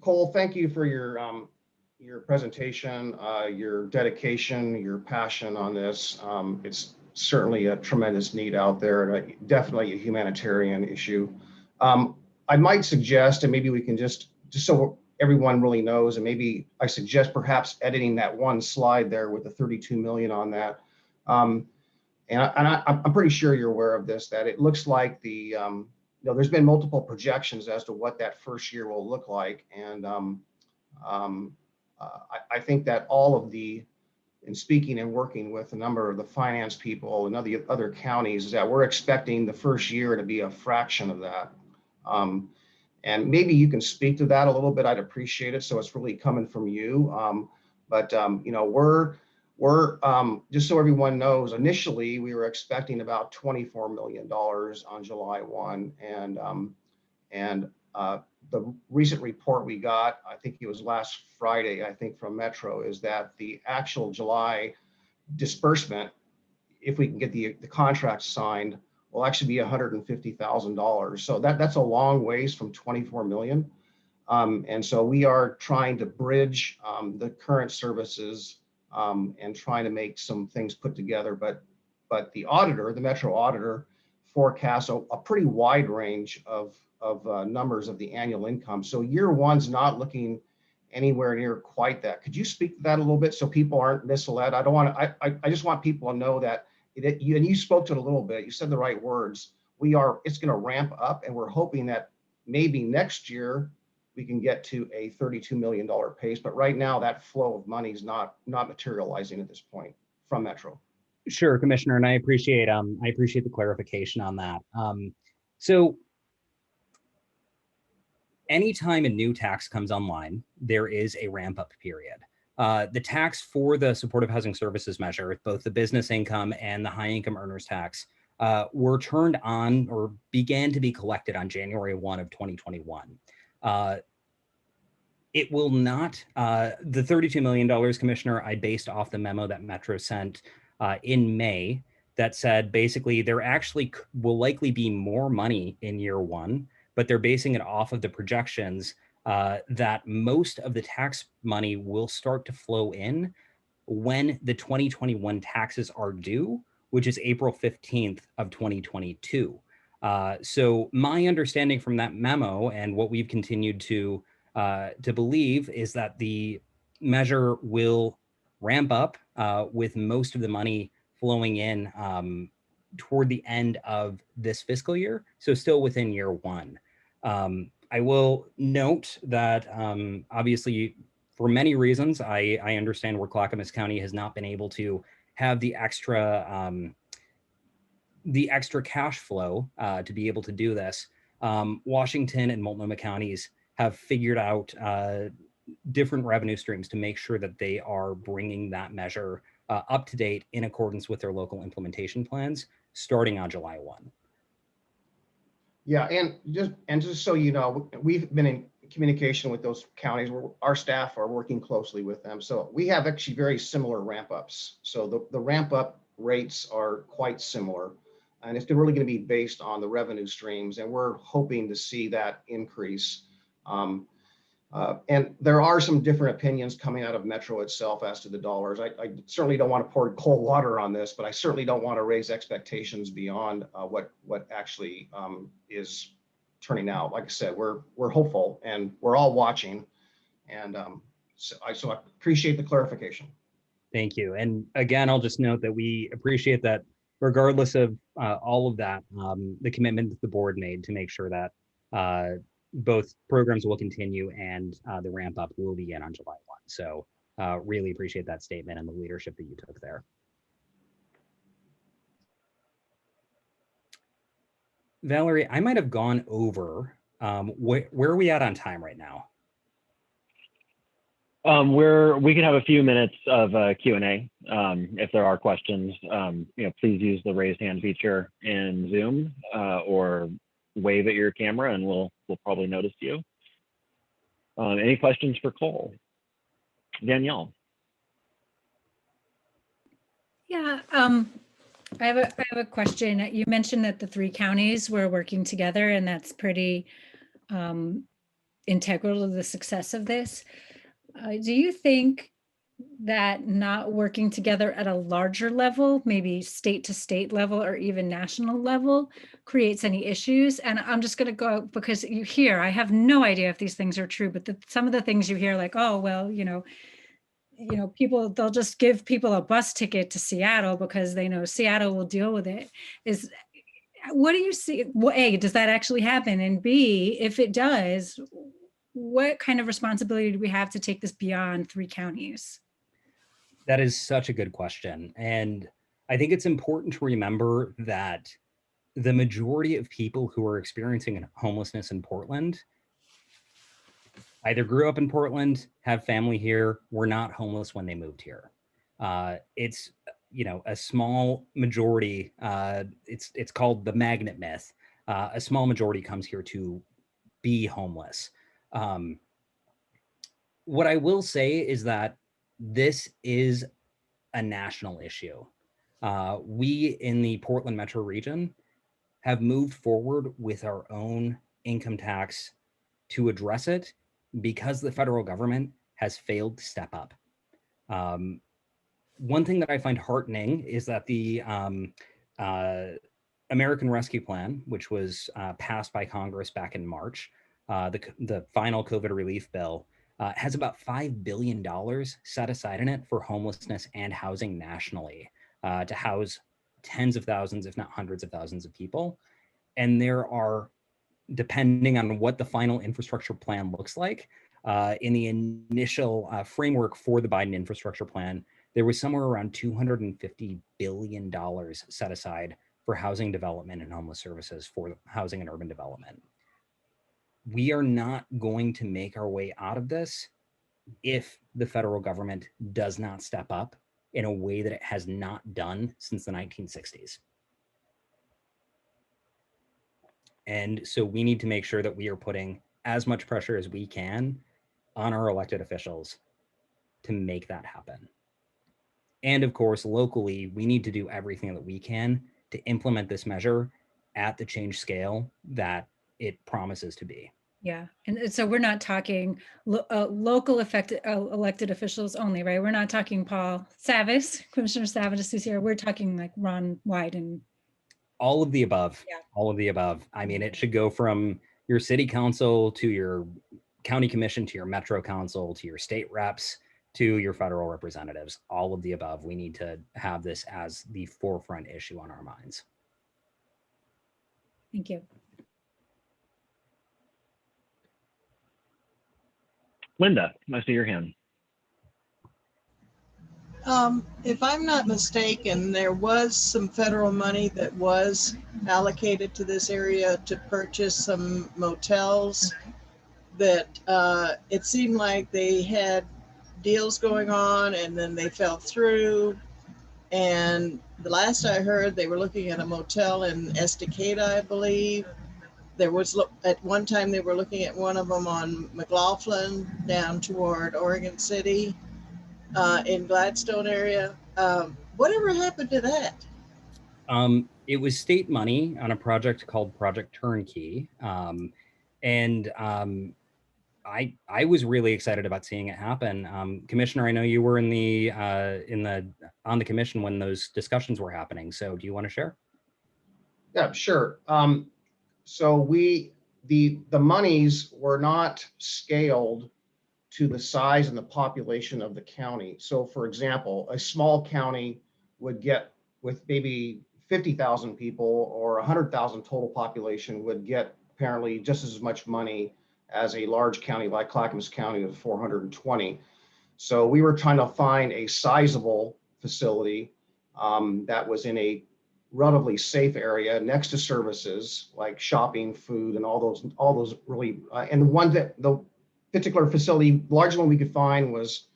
Cole, thank you for your presentation, your dedication, your passion on this. It's certainly a tremendous need out there, and definitely a humanitarian issue. I might suggest, and maybe we can just so everyone really knows, and maybe I suggest perhaps editing that one slide there with the 32 million on that. And I'm pretty sure you're aware of this, that it looks like the, there's been multiple projections as to what that first year will look like. And I think that all of in speaking and working with a number of the finance people and other counties, is that we're expecting the first year to be a fraction of that. And maybe you can speak to that a little bit. I'd appreciate it. So it's really coming from you. We're just so everyone knows, initially we were expecting about $24 million on July 1. And the recent report we got, I think it was last Friday, I think from Metro, is that the actual July disbursement if we can get the contract signed, will actually be $150,000. So that's a long ways from 24 million. And so we are trying to bridge the current services and trying to make some things put together. But the auditor, the Metro auditor, forecasts a pretty wide range of numbers of the annual income. So year one's not looking anywhere near quite that. Could you speak to that a little bit so people aren't misled? I don't want to. I just want people to know that. And you spoke to it a little bit. You said the right words. It's going to ramp up, and we're hoping that maybe next year we can get to a $32 million pace. But right now, that flow of money is not materializing at this point from Metro. Sure, Commissioner, and I appreciate the clarification on that. So anytime a new tax comes online, there is a ramp up period. The tax for the supportive housing services measure, both the business income and the high income earners tax, were turned on or began to be collected on January 1 of 2021. It will not, the $32 million, Commissioner, I based off the memo that Metro sent in May that said basically there actually will likely be more money in year one, but they're basing it off of the projections that most of the tax money will start to flow in when the 2021 taxes are due, which is April 15th of 2022. So my understanding from that memo and what we've continued to believe is that the measure will ramp up with most of the money flowing in toward the end of this fiscal year, so still within year one. I will note that obviously for many reasons, I understand where Clackamas County has not been able to have the extra cash flow to be able to do this. Washington and Multnomah counties have figured out different revenue streams to make sure that they are bringing that measure up to date in accordance with their local implementation plans starting on July 1. Yeah, and just so you know, we've been in communication with those counties where our staff are working closely with them. So we have actually very similar ramp ups. So the ramp up rates are quite similar, and it's really going to be based on the revenue streams, and we're hoping to see that increase. And there are some different opinions coming out of Metro itself as to the dollars. I certainly don't want to pour cold water on this, but I certainly don't want to raise expectations beyond what actually is turning out. Like I said, we're hopeful and we're all watching. And so I appreciate the clarification. Thank you. And again, I'll just note that we appreciate that regardless of all of that, the commitment that the board made to make sure that both programs will continue and the ramp up will begin on July 1. So really appreciate that statement and the leadership that you took there. Valerie, I might have gone over. Where are we at on time right now? We can have a few minutes of Q&A. If there are questions, please use the raise hand feature in Zoom or wave at your camera and we'll probably notice you. Any questions for Cole? Danielle? Yeah, I have a question. You mentioned that the 3 counties were working together and that's pretty integral to the success of this. Do you think that not working together at a larger level, maybe state to state level or even national level, creates any issues? And I'm just going to go because you hear, I have no idea if these things are true, but some of the things you hear like, oh, well, people, they'll just give people a bus ticket to Seattle because they know Seattle will deal with it. What do you see? Well, A, does that actually happen? And B, if it does, what kind of responsibility do we have to take this beyond 3 counties? That is such a good question. And I think it's important to remember that the majority of people who are experiencing homelessness in Portland either grew up in Portland, have family here, were not homeless when they moved here. It's a small majority. It's called the magnet myth. A small majority comes here to be homeless. What I will say is that this is a national issue. We in the Portland metro region have moved forward with our own income tax to address it because the federal government has failed to step up. One thing that I find heartening is that the American Rescue Plan, which was passed by Congress back in March, the final COVID relief bill, has about $5 billion set aside in it for homelessness and housing nationally to house tens of thousands, if not hundreds of thousands of people. And there are, depending on what the final infrastructure plan looks like, in the initial framework for the Biden infrastructure plan, there was somewhere around $250 billion set aside for housing development and homeless services for housing and urban development. We are not going to make our way out of this if the federal government does not step up in a way that it has not done since the 1960s. And so we need to make sure that we are putting as much pressure as we can on our elected officials to make that happen. And of course, locally, we need to do everything that we can to implement this measure at the change scale that it promises to be. Yeah, and so we're not talking local elected officials only, right? We're not talking Paul Savas, Commissioner Savas is here. We're talking like Ron Wyden. All of the above. Yeah. All of the above. I mean, it should go from your city council to your county commission to your metro council to your state reps to your federal representatives. All of the above. We need to have this as the forefront issue on our minds. Thank you. Linda, I see your hand. If I'm not mistaken, there was some federal money that was allocated to this area to purchase some motels that it seemed like they had deals going on and then they fell through. And the last I heard, they were looking at a motel in Estacada, I believe. There was, at one time, they were looking at one of them on McLaughlin down toward Oregon City in Gladstone area. Whatever happened to that? It was state money on a project called Project Turnkey. I was really excited about seeing it happen. Commissioner, I know you were on the commission when those discussions were happening. So do you want to share? Yeah, sure. So the monies were not scaled to the size and the population of the county. So for example, a small county would get, with maybe 50,000 people or 100,000 total population, would get apparently just as much money as a large county like Clackamas County with 420. So we were trying to find a sizable facility that was in a relatively safe area next to services like shopping, food, and all those really, and the particular facility, largest one we could find was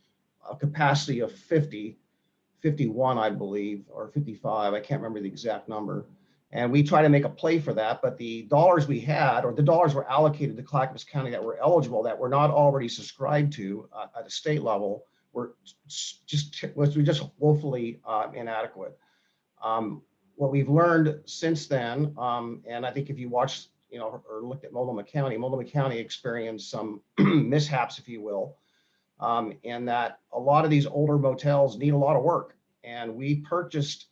a capacity of 51, I believe, or 55. I can't remember the exact number. And we try to make a play for that, but the dollars we had, or the dollars were allocated to Clackamas County that were eligible, that were not already subscribed to at a state level, were just woefully inadequate. What we've learned since then, and I think if you watched, or looked at Multnomah County experienced some mishaps, if you will, and that a lot of these older motels need a lot of work. And we purchased,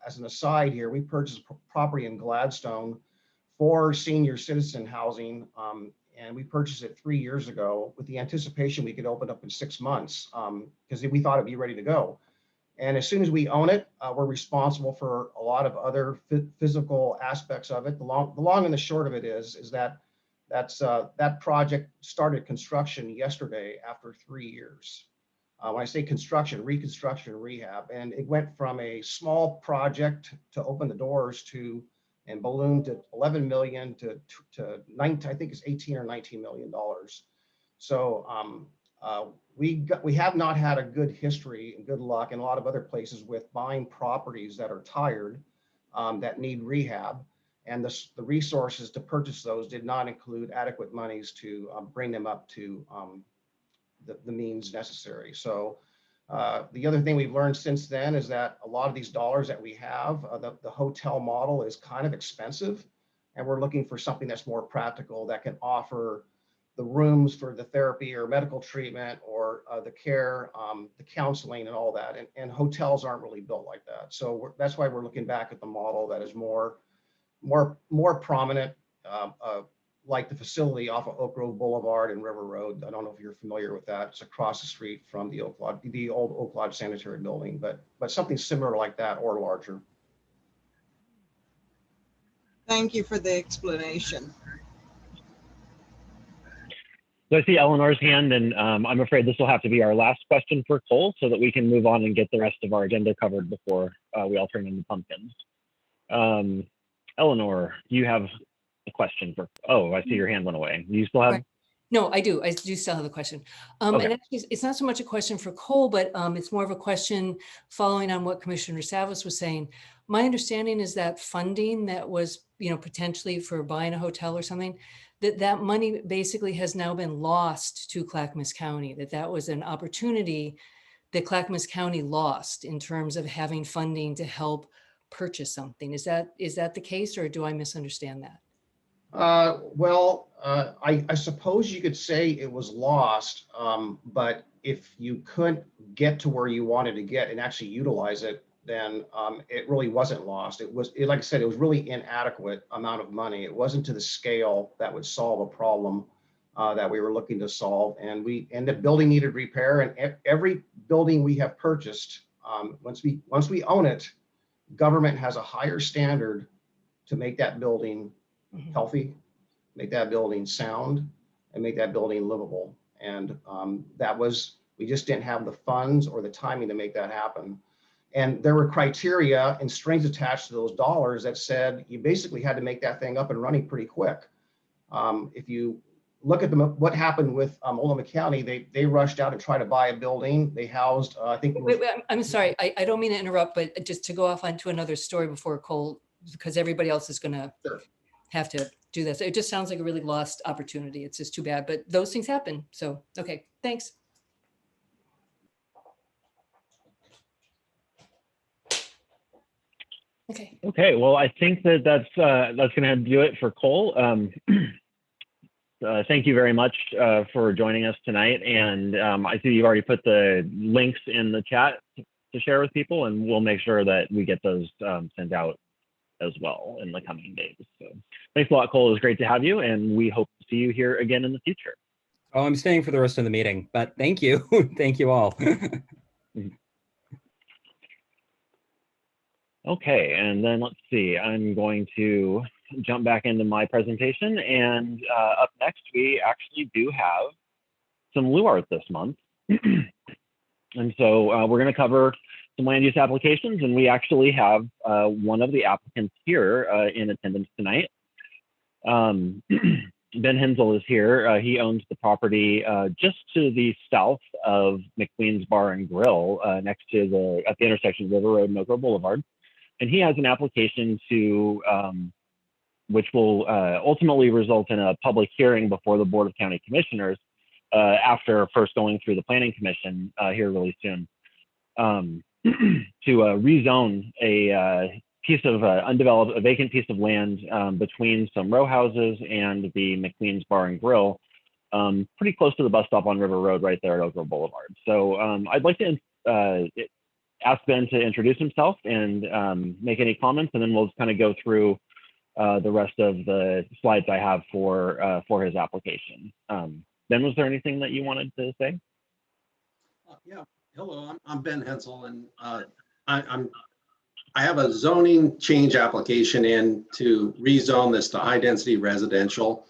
as an aside here, we purchased property in Gladstone for senior citizen housing, and we purchased it 3 years ago with the anticipation we could open up in 6 months because we thought it'd be ready to go. And as soon as we own it, we're responsible for a lot of other physical aspects of it. The long and the short of it is that that project started construction yesterday after 3 years. When I say construction, reconstruction, rehab, and it went from a small project to open the doors to and ballooned to 11 million to 19, I think it's 18 or 19 million dollars. So we have not had a good history and good luck in a lot of other places with buying properties that are tired, that need rehab, and the resources to purchase those did not include adequate monies to bring them up to the means necessary. So The other thing we've learned since then is that a lot of these dollars that we have, the hotel model is kind of expensive, and we're looking for something that's more practical that can offer the rooms for the therapy or medical treatment or the care, the counseling and all that. And hotels aren't really built like that. So that's why we're looking back at the model that is more prominent, like the facility off of Oak Grove Boulevard and River Road. I don't know if you're familiar with that. It's across the street from the old Oak Lodge Sanitary Building, but something similar like that or larger. Thank you for the explanation. So I see Eleanor's hand, and I'm afraid this will have to be our last question for Cole so that we can move on and get the rest of our agenda covered before we all turn into pumpkins. Eleanor, you have a question for, oh, I see your hand went away. Do you still have? Right. No, I do. I do still have a question. Okay. And actually, it's not so much a question for Cole, but it's more of a question following on what Commissioner Savas was saying. My understanding is that funding that was, potentially for buying a hotel or something, that money basically has now been lost to Clackamas County, that was an opportunity that Clackamas County lost in terms of having funding to help purchase something. Is that the case, or do I misunderstand that? I suppose you could say it was lost, but if you couldn't get to where you wanted to get and actually utilize it, then it really wasn't lost. Like I said, it was really inadequate amount of money. It wasn't to the scale that would solve a problem that we were looking to solve. And the building needed repair, and every building we have purchased, once we own it, government has a higher standard to make that building healthy, make that building sound, and make that building livable. And we just didn't have the funds or the timing to make that happen. And there were criteria and strings attached to those dollars that said you basically had to make that thing up and running pretty quick. If you look at what happened with Multnomah County, they rushed out and tried to buy a building. They housed, I think. Wait, I'm sorry. I don't mean to interrupt, but just to go off onto another story before Cole, because everybody else is going to have to do this. It just sounds like a really lost opportunity. It's just too bad, but those things happen. So, okay, thanks. Okay. Okay. Well, I think that's going to do it for Cole. Thank you very much for joining us tonight. And I see you've already put the links in the chat to share with people, and we'll make sure that we get those sent out as well in the coming days. So thanks a lot, Cole. It was great to have you, and we hope to see you here again in the future. Oh, I'm staying for the rest of the meeting, but thank you. Thank you all. Okay, and then let's see, I'm going to jump back into my presentation, and up next, we actually do have some LUART this month. And so we're going to cover some land use applications, and we actually have one of the applicants here in attendance tonight. Ben Hensel is here. He owns the property just to the south of McQueen's Bar and Grill, next to at the intersection of River Road and Oak Grove Boulevard. And he has an application to, which will ultimately result in a public hearing before the Board of County Commissioners after first going through the Planning Commission here really soon, to rezone a piece of a vacant piece of land between some row houses and the McQueen's Bar and Grill, pretty close to the bus stop on River Road right there at Oak Grove Boulevard. So I'd like to ask Ben to introduce himself and make any comments, and then we'll kind of go through the rest of the slides I have for his application. Ben, was there anything that you wanted to say? Yeah, hello, I'm Ben Hensel, and I have a zoning change application in to rezone this to high density residential.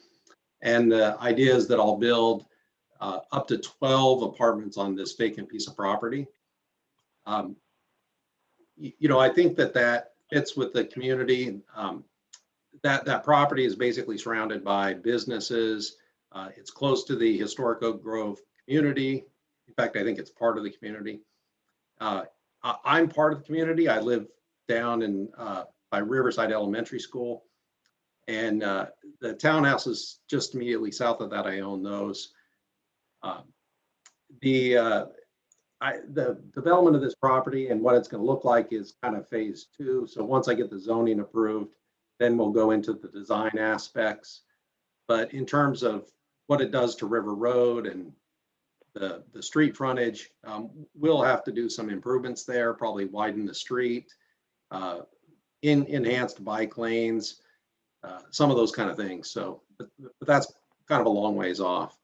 And the idea is that I'll build up to 12 apartments on this vacant piece of property. I think that fits with the community. That property is basically surrounded by businesses. It's close to the historic Oak Grove community. In fact, I think it's part of the community. I'm part of the community. I live down in by Riverside Elementary School, and the townhouses just immediately south of that, I own those. the development of this property and what it's going to look like is kind of phase 2. So once I get the zoning approved, then we'll go into the design aspects. But in terms of what it does to River Road and the street frontage, we'll have to do some improvements there, probably widen the street, enhanced bike lanes, some of those kind of things. So, but that's kind of a long ways off.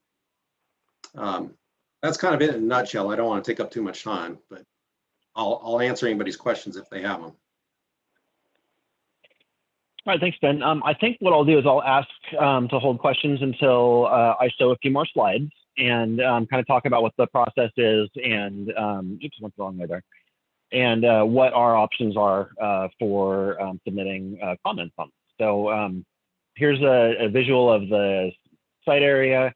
That's kind of it in a nutshell. I don't want to take up too much time, but I'll answer anybody's questions if they have them. All right, thanks, Ben. I think what I'll do is I'll ask to hold questions until I show a few more slides and kind of talk about what the process is and, oops, went the wrong way there, and what our options are for submitting comments on this. So here's a visual of the site area.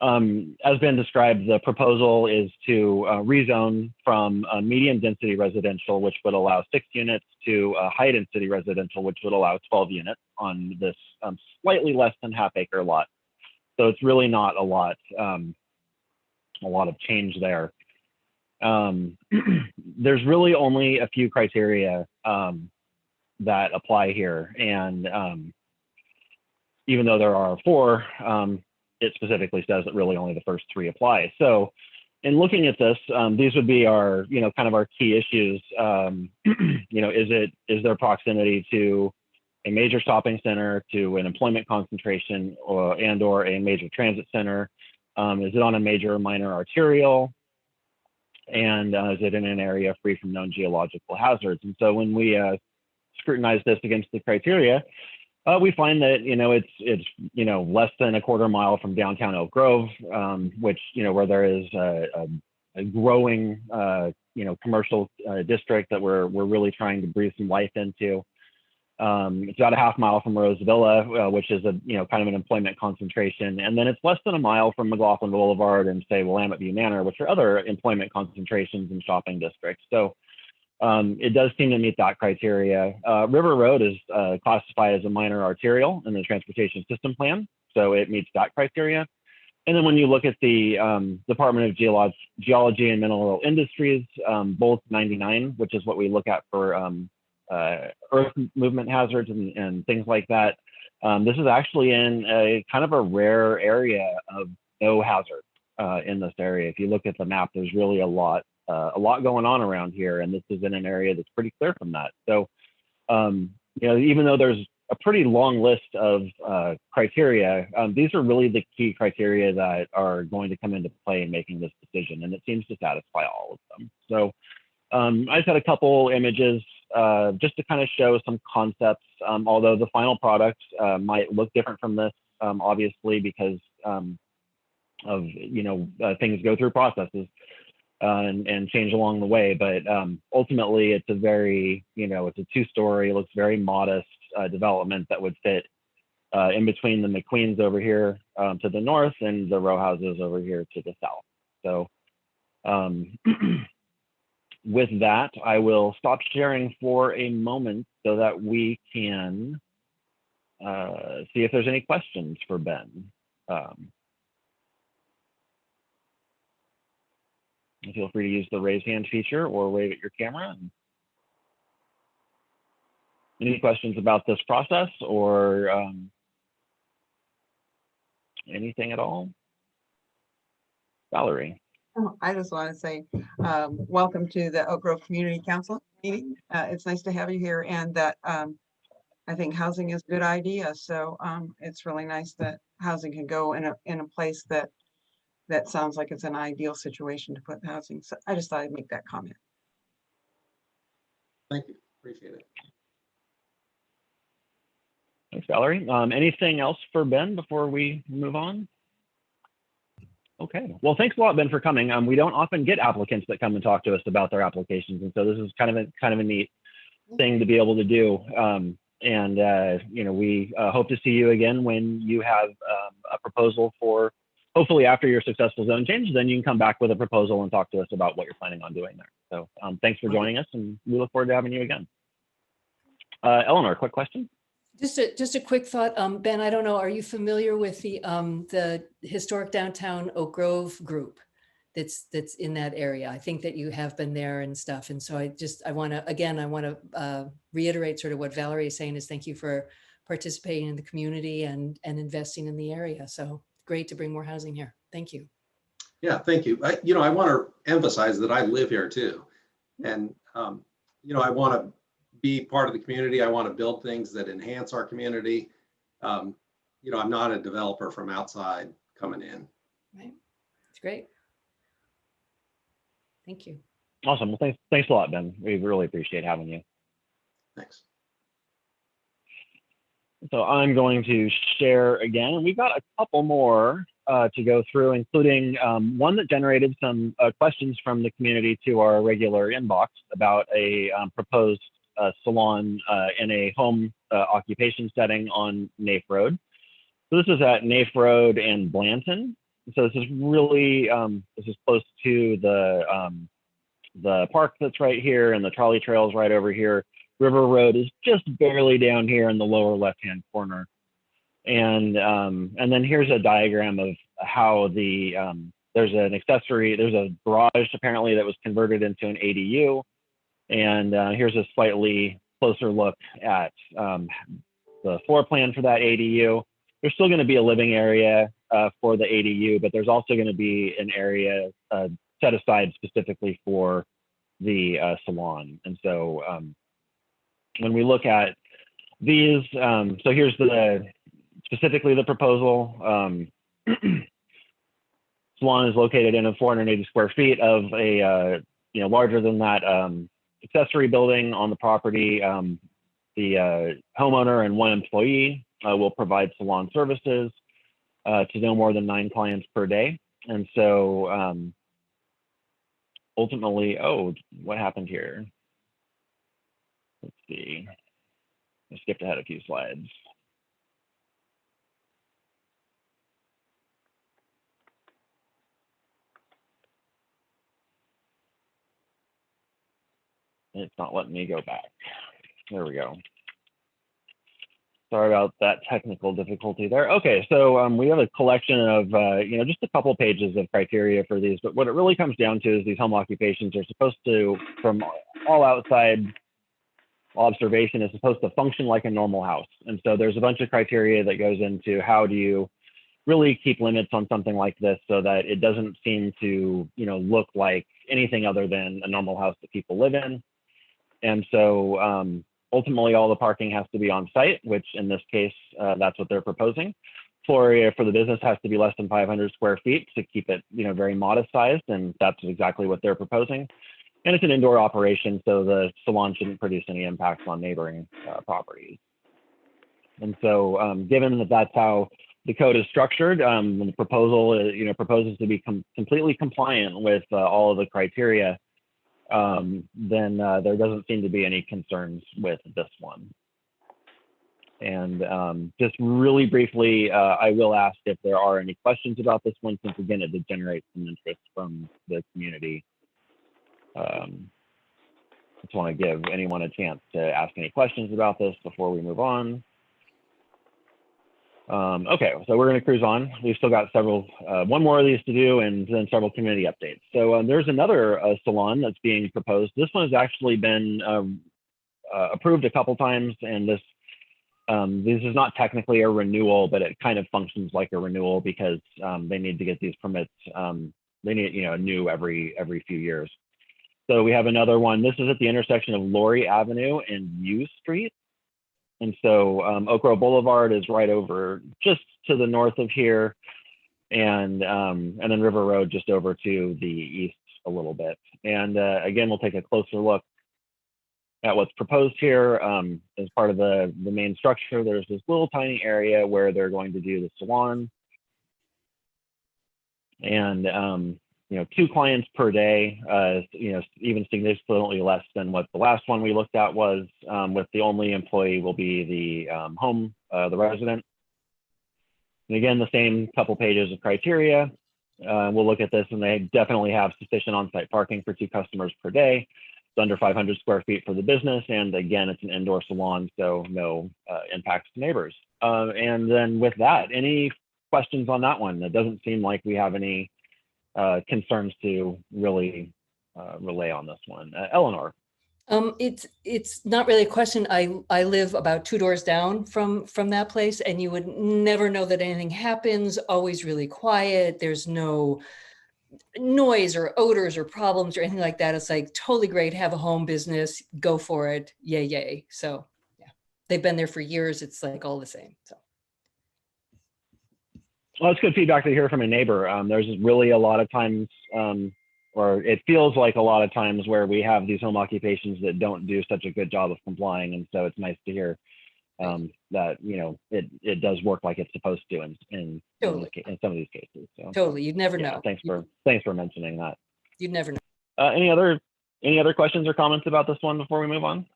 As Ben described, the proposal is to rezone from medium density residential, which would allow 6 units, to high density residential, which would allow 12 units on this slightly less than half-acre lot. So it's really not a lot of change there. There's really only a few criteria that apply here, and even though there are 4, it specifically says that really only the first 3 apply. So in looking at this, these would be our, kind of our key issues. Is there proximity to a major shopping center, to an employment concentration, or a major transit center? Is it on a major or minor arterial? And is it in an area free from known geological hazards? And so when we scrutinize this against the criteria, we find that it's less than a quarter mile from downtown Oak Grove, which where there is a growing commercial district that we're really trying to breathe some life into. It's about a half mile from Rose Villa, which is a kind of an employment concentration, and then it's less than a mile from McLaughlin Boulevard and say Willamette View Manor, which are other employment concentrations and shopping districts. So it does seem to meet that criteria. River Road is classified as a minor arterial in the transportation system plan, so it meets that criteria. And then when you look at the Department of Geology and Mineral Industries, both 99, which is what we look at for earth movement hazards and things like that, this is actually in a kind of a rare area of no hazard in this area. If you look at the map, there's really a lot going on around here, and this is in an area that's pretty clear from that. So, even though there's a pretty long list of criteria, these are really the key criteria that are going to come into play in making this decision, and it seems to satisfy all of them. So, I just had a couple images just to kind of show some concepts, although the final product might look different from this, obviously, because of things go through processes. And change along the way, but ultimately it's a very, it's a 2-story, looks very modest development that would fit in between the McQueens over here to the north and the row houses over here to the south. So with that, I will stop sharing for a moment so that we can see if there's any questions for Ben. Feel free to use the raise hand feature or wave at your camera. Any questions about this process or anything at all? Valerie. Oh, I just want to say welcome to the Oak Grove Community Council meeting. It's nice to have you here, and that I think housing is a good idea. So it's really nice that housing can go in a place that sounds like it's an ideal situation to put housing. So I just thought I'd make that comment. Thank you. Appreciate it. Thanks, Valerie. Anything else for Ben before we move on? Okay. Well, thanks a lot, Ben, for coming. We don't often get applicants that come and talk to us about their applications, and so this is kind of a neat thing to be able to do. We hope to see you again when you have a proposal for. Hopefully after your successful zone change, then you can come back with a proposal and talk to us about what you're planning on doing there. So thanks for joining us, and we look forward to having you again. Eleanor, quick question. Just a quick thought, Ben, I don't know, are you familiar with the Historic Downtown Oak Grove group? that's in that area. I think that you have been there and stuff. And so I want to reiterate sort of what Valerie is saying is thank you for participating in the community and investing in the area. So great to bring more housing here. Thank you. Yeah, thank you. I want to emphasize that I live here too. And, I want to be part of the community. I want to build things that enhance our community. I'm not a developer from outside coming in. Right. It's great. Thank you. Awesome. Well, thanks a lot, Ben. We really appreciate having you. Thanks. So I'm going to share again, and we've got a couple more to go through, including one that generated some questions from the community to our regular inbox about a proposed salon in a home occupation setting on Nafe Road. So this is at Nafe Road and Blanton. So this is really, this is close to the park that's right here, and the trolley trail's right over here. River Road is just barely down here in the lower left-hand corner. And then here's a diagram of how there's a garage apparently that was converted into an ADU. And here's a slightly closer look at the floor plan for that ADU. There's still going to be a living area for the ADU, but there's also going to be an area set aside specifically for the salon. And so when we look at these, so here's specifically the proposal. Salon is located in a 480 square feet of a larger than that accessory building on the property. The homeowner and one employee will provide salon services to no more than 9 clients per day. And so ultimately, what happened here? Let's see. I skipped ahead a few slides. It's not letting me go back. There we go. Sorry about that technical difficulty there. Okay, so we have a collection of, just a couple pages of criteria for these, but what it really comes down to is these home occupations are supposed to, from all outside observation, is supposed to function like a normal house. And so there's a bunch of criteria that goes into how do you really keep limits on something like this so that it doesn't seem to, look like anything other than a normal house that people live in. And so ultimately all the parking has to be on site, which in this case, that's what they're proposing. Floor area for the business has to be less than 500 square feet to keep it, very modest sized, and that's exactly what they're proposing. And it's an indoor operation, so the salon shouldn't produce any impacts on neighboring properties. And so given that that's how the code is structured, the proposal, proposes to be completely compliant with all of the criteria, then there doesn't seem to be any concerns with this one. And just really briefly, I will ask if there are any questions about this one, since again, it did generate some interest from the community. Just want to give anyone a chance to ask any questions about this before we move on. Okay, so we're going to cruise on. We've still got one more of these to do, and then several community updates. So there's another salon that's being proposed. This one has actually been approved a couple times, and this is not technically a renewal, but it kind of functions like a renewal because they need to get these permits. They need new every few years. So we have another one. This is at the intersection of Laurie Avenue and U Street. And so Oak Grove Boulevard is right over just to the north of here, and then River Road just over to the east a little bit. And again, we'll take a closer look at what's proposed here. As part of the main structure, there's this little tiny area where they're going to do the salon. And 2 clients per day, even significantly less than what the last one we looked at was, with the only employee will be the resident. And again, the same couple pages of criteria. We'll look at this, and they definitely have sufficient on-site parking for 2 customers per day. It's under 500 square feet for the business. And again, it's an indoor salon, so no impacts to neighbors. And then with that, any questions on that one? It doesn't seem like we have any concerns to really relay on this one. Eleanor. It's not really a question. I live about 2 doors down from that place, and you would never know that anything happens. Always really quiet. There's no noise or odors or problems or anything like that. It's like totally great. Have a home business. Go for it. Yay, yay. So yeah, they've been there for years. It's like all the same. So. Well, it's good feedback to hear from a neighbor. There's really a lot of times, or it feels like a lot of times where we have these home occupations that don't do such a good job of complying. And so it's nice to hear that, you know, it does work like it's supposed to in some of these cases. So totally. You'd never know. Thanks for mentioning that. You'd never know. Any other questions or comments about this one before we move on?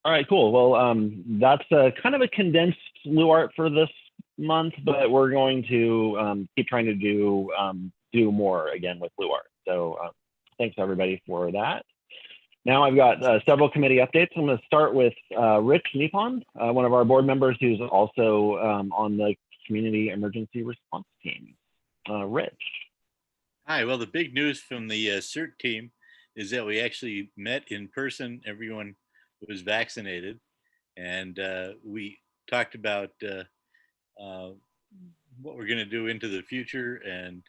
All right, cool. Well, that's kind of a condensed LUART for this month, but we're going to keep trying to do more again with LUART. So thanks everybody for that. Now I've got several committee updates. I'm going to start with Rich Nippon, one of our board members who's also on the Community Emergency Response Team. Rich. Hi, well, the big news from the CERT team is that we actually met in person. Everyone was vaccinated, and we talked about what we're going to do into the future and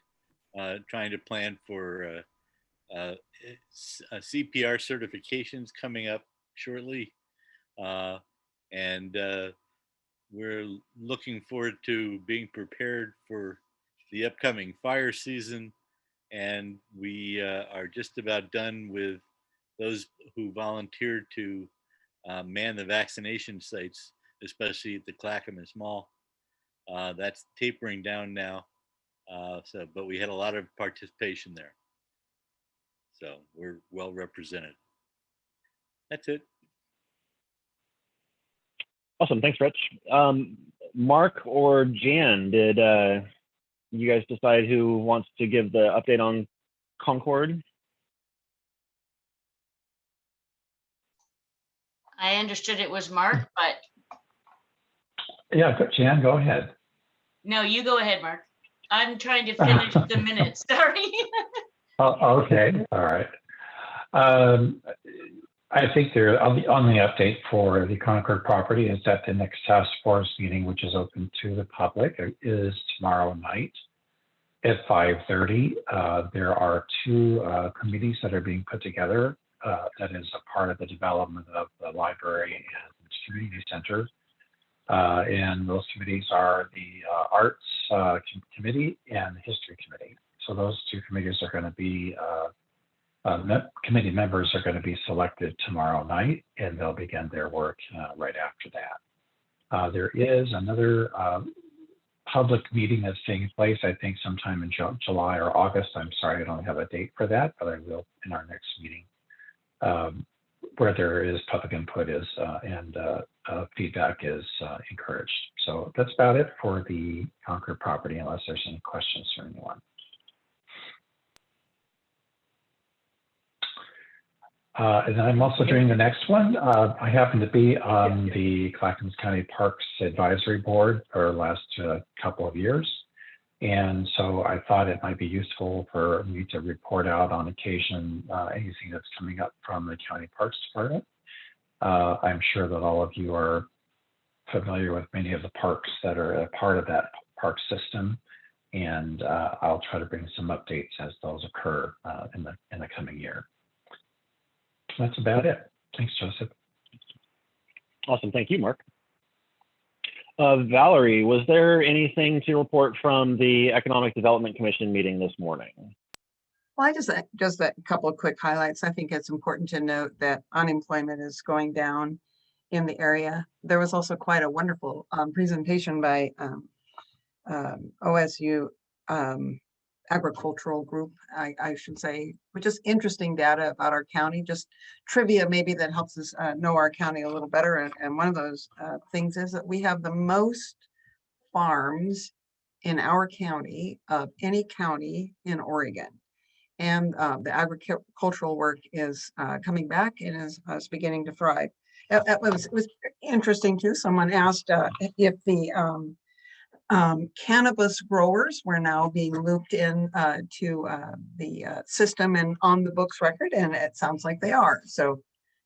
trying to plan for CPR certifications coming up shortly. And we're looking forward to being prepared for the upcoming fire season. And we are just about done with those who volunteered to man the vaccination sites, especially at the Clackamas Mall. That's tapering down now. But we had a lot of participation there. So we're well represented. That's it. Awesome, thanks, Rich. Mark or Jan, did you guys decide who wants to give the update on Concord? I understood it was Mark, but. Yeah, Jan, go ahead. No, you go ahead, Mark. I'm trying to finish the minutes, sorry. Oh, okay, all right. I think there on the update for the Concord property is that the next task force meeting, which is open to the public, is tomorrow night at 5:30. There are 2 committees that are being put together. That is a part of the development of the library and community center. And those committees are the Arts Committee and the History Committee. So those 2 committees are going to be, committee members are going to be selected tomorrow night, and they'll begin their work right after that. There is another public meeting that's taking place, I think sometime in July or August. I'm sorry, I don't have a date for that, but I will in our next meeting, where there is public input and feedback is encouraged. So that's about it for the Concord property, unless there's any questions from anyone. And then I'm also doing the next one. I happen to be on the Clackamas County Parks Advisory Board for the last couple of years. And so I thought it might be useful for me to report out on occasion anything that's coming up from the County Parks Department. I'm sure that all of you are familiar with many of the parks that are a part of that park system. And I'll try to bring some updates as those occur in the coming year. That's about it. Thanks, Joseph. Awesome. Thank you, Mark. Valerie, was there anything to report from the Economic Development Commission meeting this morning? Well, I just a couple of quick highlights. I think it's important to note that unemployment is going down in the area. There was also quite a wonderful presentation by OSU agricultural group, I should say, which is interesting data about our county, just trivia maybe that helps us know our county a little better. And one of those things is that we have the most farms in our county of any county in Oregon. And the agricultural work is coming back and is beginning to thrive. It was interesting too. Someone asked if the Cannabis growers were now being looped in to the system and on the books record, and it sounds like they are. So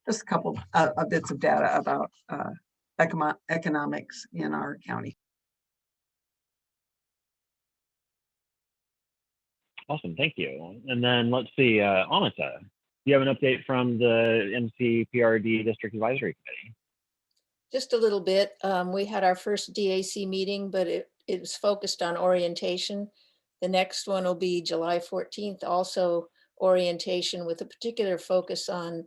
just a couple of bits of data about economics in our county. Awesome, thank you. And then let's see, Amita, do you have an update from the NCPRD District Advisory Committee? Just a little bit. We had our first DAC meeting, but it was focused on orientation. The next one will be July 14th, also orientation with a particular focus on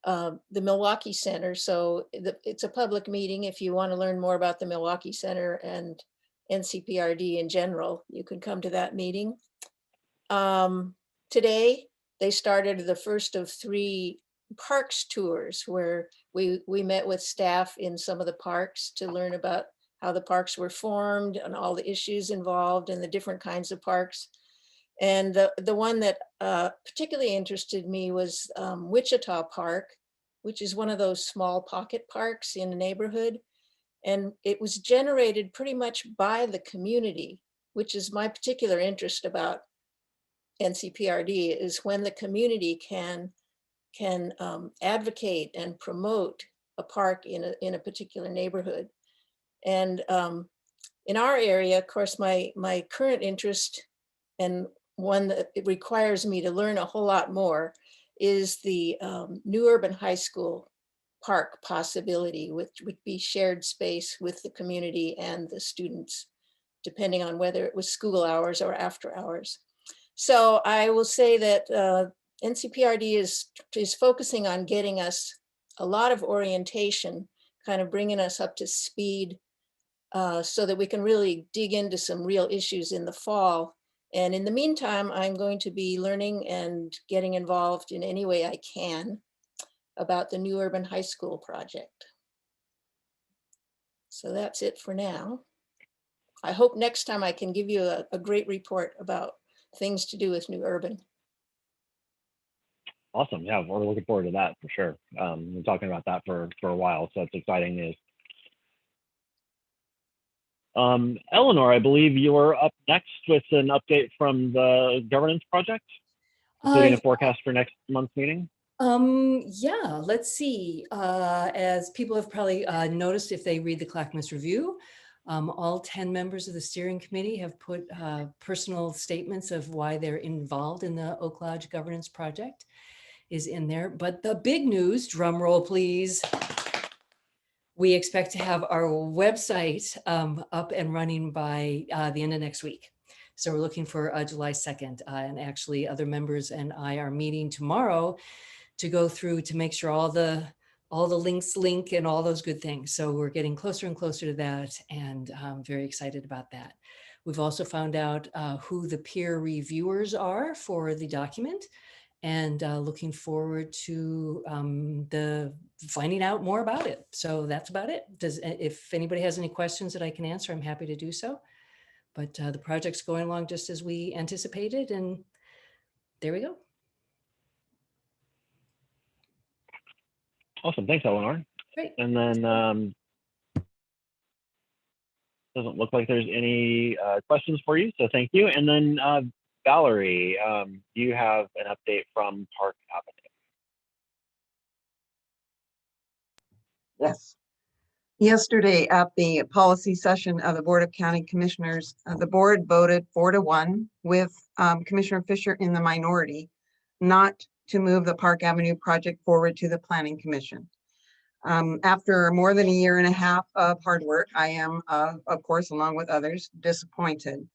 the Milwaukee Center. So it's a public meeting. If you want to learn more about the Milwaukee Center and NCPRD in general, you can come to that meeting. Today, they started the first of 3 parks tours where we met with staff in some of the parks to learn about how the parks were formed and all the issues involved and the different kinds of parks. And the one that particularly interested me was Wichita Park, which is one of those small pocket parks in a neighborhood. And it was generated pretty much by the community, which is my particular interest about NCPRD, is when the community can advocate and promote a park in a particular neighborhood. And in our area, of course, my current interest, and one that it requires me to learn a whole lot more, is the New Urban High School park possibility, which would be shared space with the community and the students, depending on whether it was school hours or after hours. So I will say that NCPRD is focusing on getting us a lot of orientation, kind of bringing us up to speed so that we can really dig into some real issues in the fall. And in the meantime, I'm going to be learning and getting involved in any way I can about the New Urban High School project. So that's it for now. I hope next time I can give you a great report about things to do with New Urban. Awesome, yeah, we're looking forward to that for sure. We're talking about that for a while, so it's exciting news. Eleanor, I believe you're up next with an update from the governance project, including a forecast for next month's meeting. Yeah, let's see. As people have probably noticed if they read the Clackamas Review, all 10 members of the steering committee have put personal statements of why they're involved in the Oak Lodge governance project is in there. But the big news, drum roll please, we expect to have our website up and running by the end of next week. So we're looking for July 2nd, and actually other members and I are meeting tomorrow to go through to make sure all the links link and all those good things. So we're getting closer and closer to that, and I'm very excited about that. We've also found out who the peer reviewers are for the document, and looking forward to finding out more about it. So that's about it. If anybody has any questions that I can answer, I'm happy to do so. But the project's going along just as we anticipated, and there we go. Awesome, thanks, Eleanor. Great. And then doesn't look like there's any questions for you, so thank you. And then Valerie, do you have an update from Park Avenue? Yes. Yesterday at the policy session of the Board of County Commissioners, the board voted 4-1 with Commissioner Fisher in the minority, not to move the Park Avenue project forward to the Planning Commission. After more than a year and a half of hard work, I am, of course, along with others, disappointed.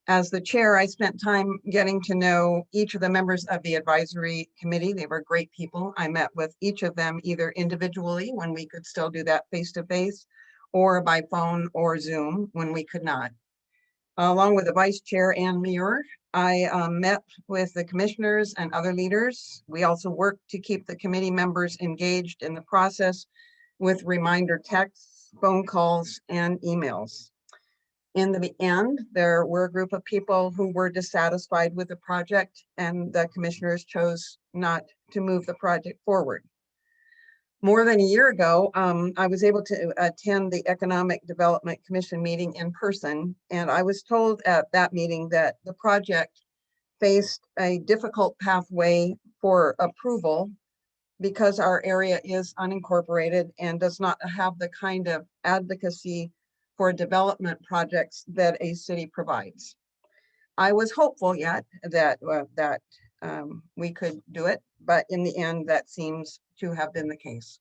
As the chair, I spent time getting to know each of the members of the advisory committee. They were great people. I met with each of them either individually when we could still do that face-to-face, or by phone or Zoom when we could not. Along with the vice chair and Muir, I met with the commissioners and other leaders. We also worked to keep the committee members engaged in the process with reminder texts, phone calls, and emails. In the end, there were a group of people who were dissatisfied with the project, and the commissioners chose not to move the project forward. more than a year ago, I was able to attend the Economic Development Commission meeting in person, and I was told at that meeting that the project faced a difficult pathway for approval because our area is unincorporated and does not have the kind of advocacy for development projects that a city provides. I was hopeful yet that we could do it, but in the end, that seems to have been the case.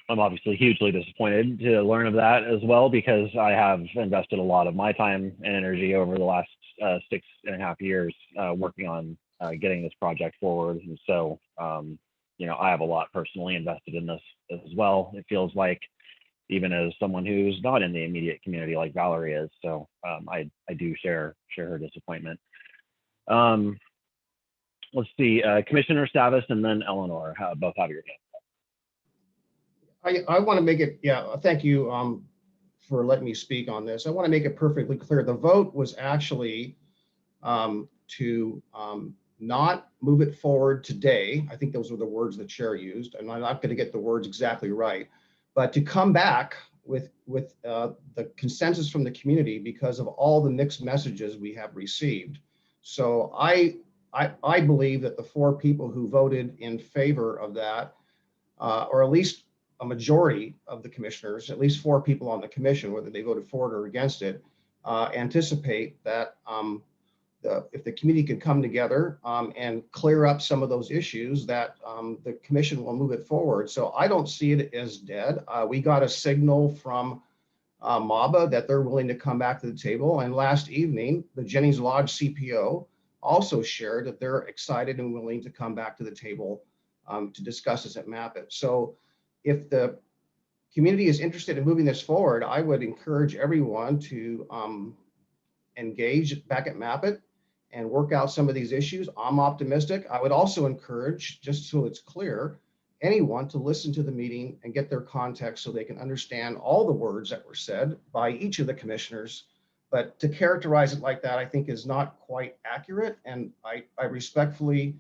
I'm obviously hugely disappointed to learn of that as well, because I have invested a lot of my time and energy over the last 6.5 years working on getting this project forward. And so, you know, I have a lot personally invested in this as well. It feels like, even as someone who's not in the immediate community like Valerie is. So I do share her disappointment. Let's see, Commissioner Stavis and then Eleanor, both have your hand. I want to make it, yeah, thank you for letting me speak on this. I want to make it perfectly clear. The vote was actually to not move it forward today. I think those were the words the chair used, and I'm not going to get the words exactly right, but to come back with the consensus from the community because of all the mixed messages we have received. So I believe that the 4 people who voted in favor of that, or at least a majority of the commissioners, at least 4 people on the commission, whether they voted for it or against it, anticipate that if the committee can come together and clear up some of those issues, that the commission will move it forward. So I don't see it as dead. We got a signal from MABA that they're willing to come back to the table. And last evening, the Jennings Lodge CPO also shared that they're excited and willing to come back to the table to discuss this at MAPIT. So if the community is interested in moving this forward, I would encourage everyone to engage back at MAPIT and work out some of these issues. I'm optimistic. I would also encourage, just so it's clear, anyone to listen to the meeting and get their context so they can understand all the words that were said by each of the commissioners. But to characterize it like that, I think is not quite accurate. And I respectfully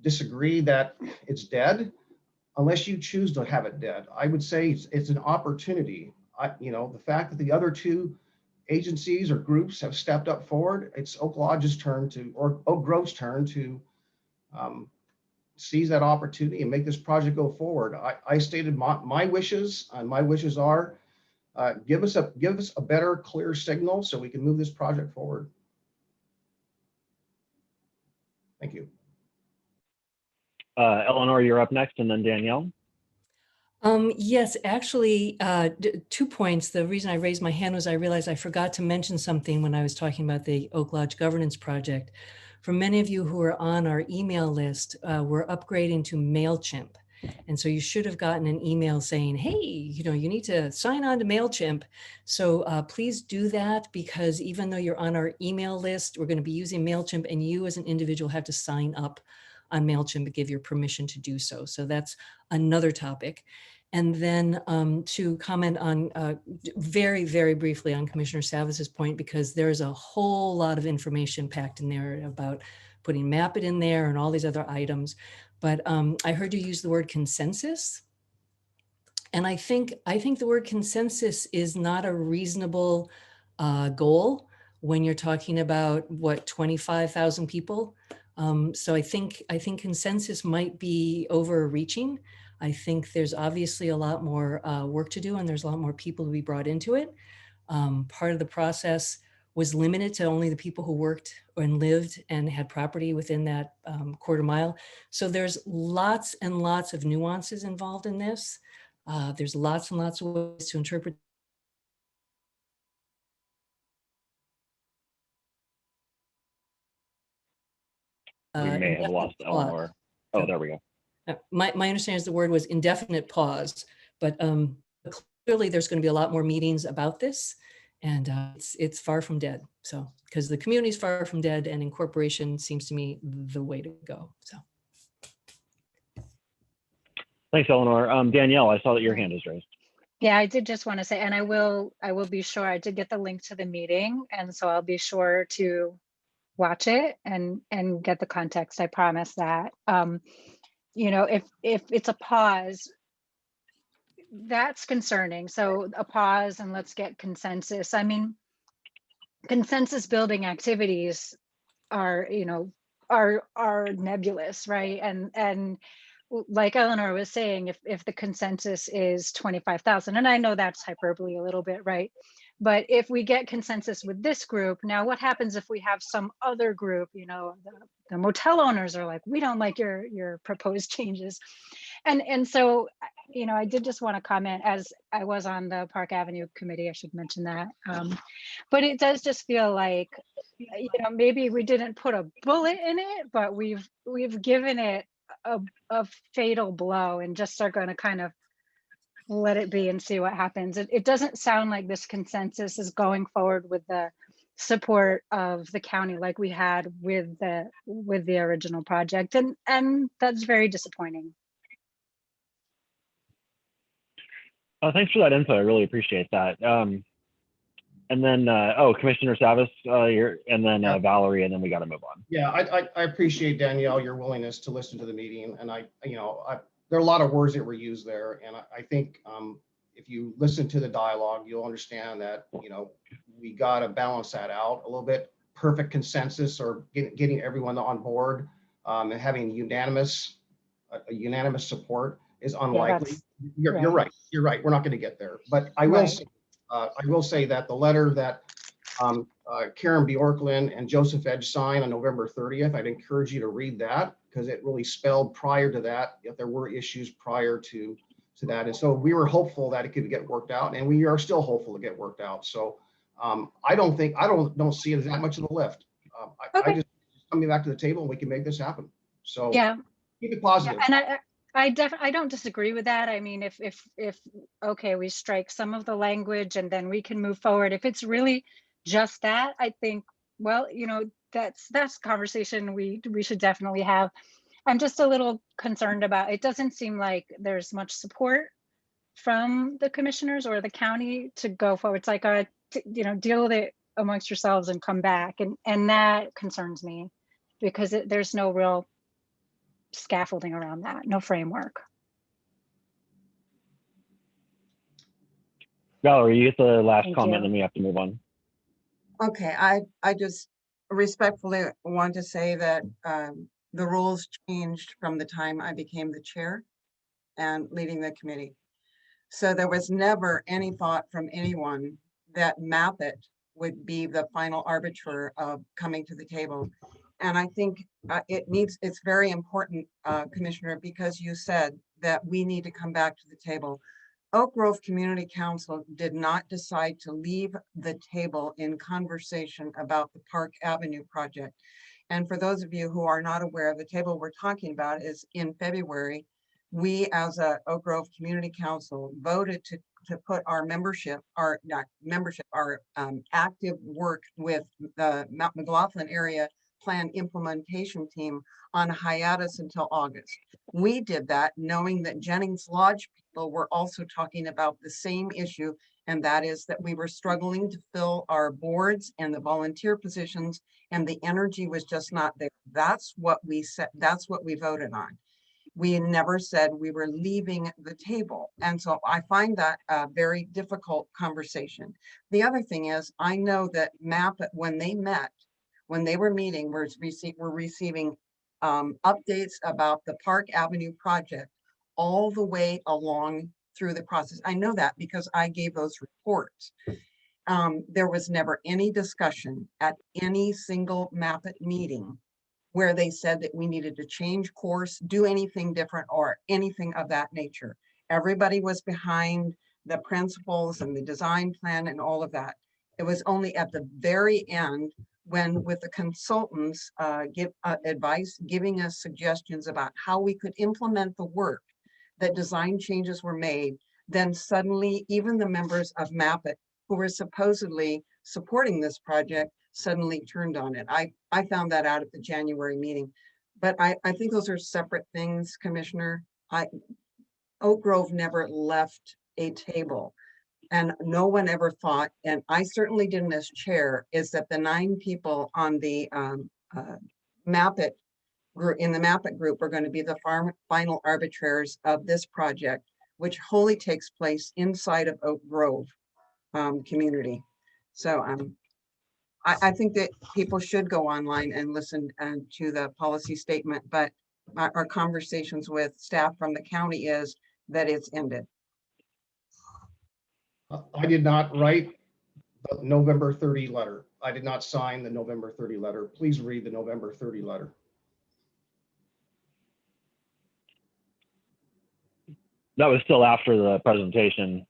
disagree that it's dead, unless you choose to have it dead. I would say it's an opportunity. You know, the fact that the other 2 agencies or groups have stepped up forward, it's Oak Lodge's turn to, or Oak Grove's turn to seize that opportunity and make this project go forward. I stated my wishes, and my wishes are give us a better, clear signal so we can move this project forward. Thank you. Eleanor, you're up next, and then Danielle. Yes, actually, 2 points. The reason I raised my hand was I realized I forgot to mention something when I was talking about the Oak Lodge Governance Project. For many of you who are on our email list, we're upgrading to MailChimp. And so you should have gotten an email saying, hey, you know, you need to sign on to MailChimp. So please do that, because even though you're on our email list, we're going to be using MailChimp, and you as an individual have to sign up on MailChimp to give your permission to do so. So that's another topic. And then to comment on very, very briefly on Commissioner Savis's point, because there's a whole lot of information packed in there about putting MAPIT in there and all these other items. But I heard you use the word consensus. And I think the word consensus is not a reasonable goal when you're talking about, what, 25,000 people. So I think consensus might be overreaching. I think there's obviously a lot more work to do, and there's a lot more people to be brought into it. Part of the process was limited to only the people who worked and lived and had property within that quarter mile. So there's lots and lots of nuances involved in this. There's lots and lots of ways to interpret. We may have lost Eleanor. Oh, there we go. My understanding is the word was indefinite pause, but clearly there's going to be a lot more meetings about this, and it's far from dead. So, because the community is far from dead, and incorporation seems to me the way to go. So, Thanks, Eleanor. Danielle, I saw that your hand is raised. Yeah, I did just want to say, and I will be sure, I did get the link to the meeting, and so I'll be sure to watch it and get the context. I promise that. You know, if it's a pause, that's concerning. So a pause and let's get consensus. I mean, consensus building activities are, you know, are nebulous, right? And like Eleanor was saying, if the consensus is 25,000, and I know that's hyperbole a little bit, right? But if we get consensus with this group, now what happens if we have some other group, you know, the motel owners are like, we don't like your proposed changes. And so, you know, I did just want to comment, as I was on the Park Avenue committee, I should mention that. But it does just feel like, you know, maybe we didn't put a bullet in it, but we've given it a fatal blow and just are going to kind of let it be and see what happens. It doesn't sound like this consensus is going forward with the support of the county like we had with the original project, and that's very disappointing. Thanks for that info. I really appreciate that. And then, Commissioner Savas, and then Valerie, and then we got to move on. Yeah, I appreciate, Danielle, your willingness to listen to the meeting. And there are a lot of words that were used there. And I think if you listen to the dialogue, you'll understand that, you know, we got to balance that out a little bit. Perfect consensus or getting everyone on board and having unanimous support is unlikely. Yeah, you're right. You're right. We're not going to get there. But I will say, that the letter that Karen Bjorklund and Joseph Edge signed on November 30th, I'd encourage you to read that, because it really spelled prior to that if there were issues prior to that. And so we were hopeful that it could get worked out, and we are still hopeful to get worked out. So I don't see it as that much of a lift. I just coming back to the table and we can make this happen. So yeah, keep it positive. Yeah, and I don't disagree with that. I mean, if okay, we strike some of the language and then we can move forward. If it's really just that, I think, well, you know, that's a conversation we should definitely have. I'm just a little concerned about, it doesn't seem like there's much support from the commissioners or the county to go forward. It's like, you know, deal with it amongst yourselves and come back, and that concerns me, because there's no real scaffolding around that, no framework. Valerie, you get the last Thank comment, you. and then we have to move on. Okay, I just respectfully want to say that the rules changed from the time I became the chair and leading the committee. So there was never any thought from anyone that MAPIT would be the final arbiter of coming to the table. And I think it's very important, Commissioner, because you said that we need to come back to the table. Oak Grove Community Council did not decide to leave the table in conversation about the Park Avenue project. And for those of you who are not aware, the table we're talking about is in February. We, as a Oak Grove Community Council, voted to put our active work with the Mount McLaughlin area plan implementation team on hiatus until August. We did that knowing that Jennings Lodge people were also talking about the same issue, and that is that we were struggling to fill our boards and the volunteer positions, and the energy was just not there. That's what we said. That's what we voted on. We never said we were leaving the table. And so I find that a very difficult conversation. The other thing is, I know that MAPIT, when they met, when they were meeting, we're receiving updates about the Park Avenue project all the way along through the process. I know that because I gave those reports. There was never any discussion at any single MAPIT meeting where they said that we needed to change course, do anything different, or anything of that nature. Everybody was behind the principles and the design plan and all of that. It was only at the very end when, with the consultants give advice, giving us suggestions about how we could implement the work, that design changes were made. Then suddenly, even the members of MAPIT who were supposedly supporting this project suddenly turned on it. I found that out at the January meeting, but I think those are separate things, Commissioner. Oak Grove never left a table. and no one ever thought, and I certainly didn't as chair, is that the 9 people on the MAPIT group, in the MAPIT group, are going to be the final arbitrators of this project, which wholly takes place inside of Oak Grove community. So I think that people should go online and listen to the policy statement, but our conversations with staff from the county is that it's ended. I did not write the November 30 letter. I did not sign the November 30 letter. Please read the November 30 letter. That was still after the presentation,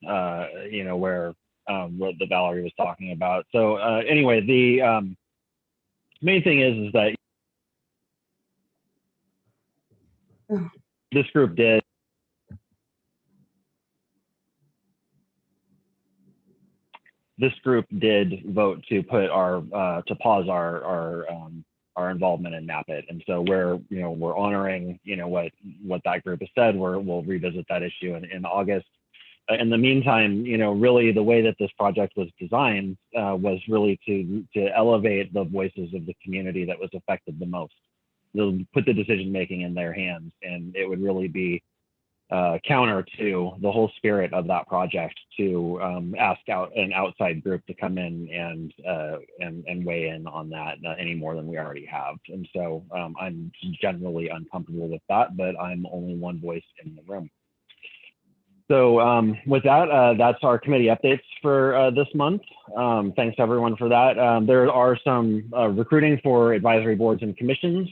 you know, where what the Valerie was talking about. So anyway, the main thing is that this group did vote to put to pause our involvement in MAPIT, and so we're honoring what that group has said. We'll revisit that issue in August. In the meantime, really the way that this project was designed was really to elevate the voices of the community that was affected the most. They'll put the decision making in their hands, and it would really be counter to the whole spirit of that project to ask out an outside group to come in and weigh in on that any more than we already have. And so I'm generally uncomfortable with that, but I'm only one voice in the room. So with that, that's our committee updates for this month. Thanks to everyone for that. There are some recruiting for advisory boards and commissions.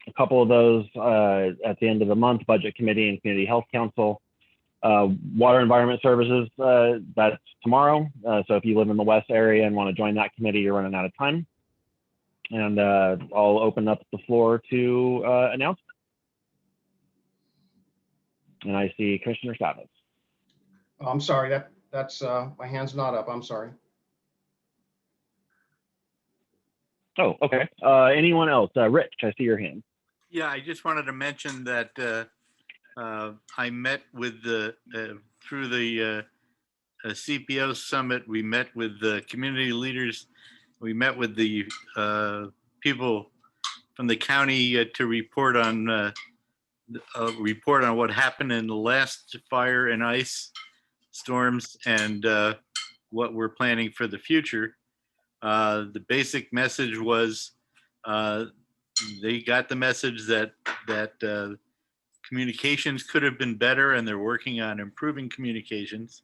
A couple of those at the end of the month: Budget Committee and Community Health Council. Water Environment Services, that's tomorrow. So if you live in the West area and want to join that committee, you're running out of time. And I'll open up the floor to announcements. And I see Commissioner Savitz. Oh, I'm sorry, that's my hand's not up. I'm sorry. Oh, okay. Anyone else? Rich, I see your hand. Yeah, I just wanted to mention that I met with through the CPO summit. We met with the community leaders. We met with the people from the county to report on what happened in the last fire and ice storms and what we're planning for the future. The basic message was they got the message that communications could have been better, and they're working on improving communications.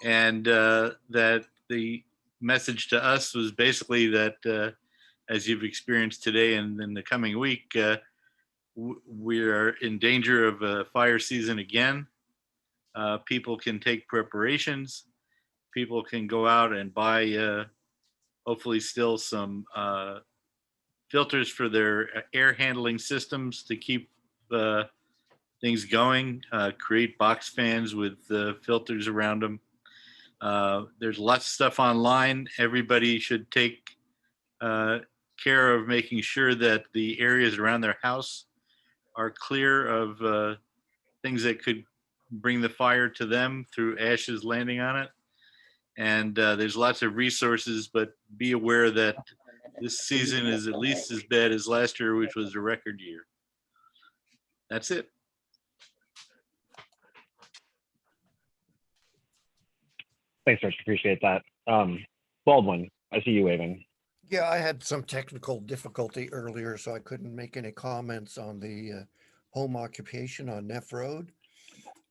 And that the message to us was basically that, as you've experienced today and in the coming week, we are in danger of a fire season again. People can take preparations. People can go out and buy, hopefully still some filters for their air handling systems to keep things going, create box fans with filters around them. There's lots of stuff online. Everybody should take care of making sure that the areas around their house are clear of things that could bring the fire to them through ashes landing on it. And there's lots of resources, but be aware that this season is at least as bad as last year, which was a record year. That's it. Thanks, Rich. Appreciate that. Baldwin, I see you waving. Yeah, I had some technical difficulty earlier, so I couldn't make any comments on the home occupation on Neff Road.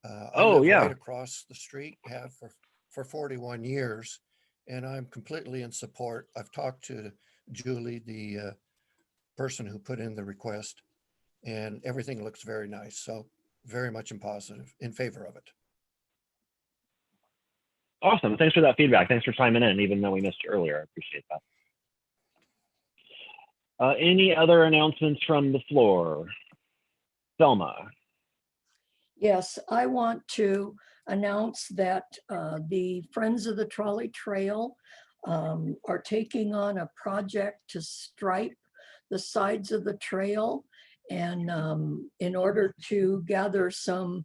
I live right across the street, have for 41 years, and I'm completely in support. I've talked to Julie, the person who put in the request, and everything looks very nice. So very much in favor of it. Awesome. Thanks for that feedback. Thanks for chiming in, even though we missed you earlier. I appreciate that. Any other announcements from the floor? Selma. Yes, I want to announce that the Friends of the Trolley Trail are taking on a project to stripe the sides of the trail, and in order to gather some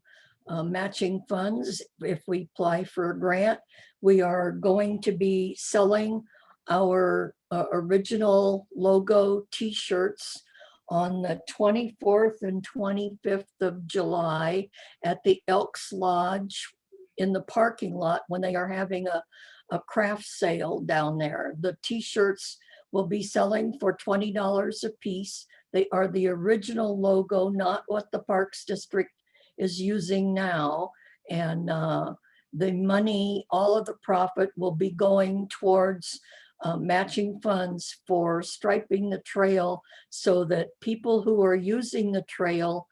matching funds if we apply for a grant. We are going to be selling our original logo t-shirts on the 24th and 25th of July at the Elks Lodge in the parking lot when they are having a craft sale down there. The t-shirts will be selling for $20 a piece. They are the original logo, not what the Parks District is using now. And the money, all of the profit will be going towards matching funds for striping the trail so that people who are using the trail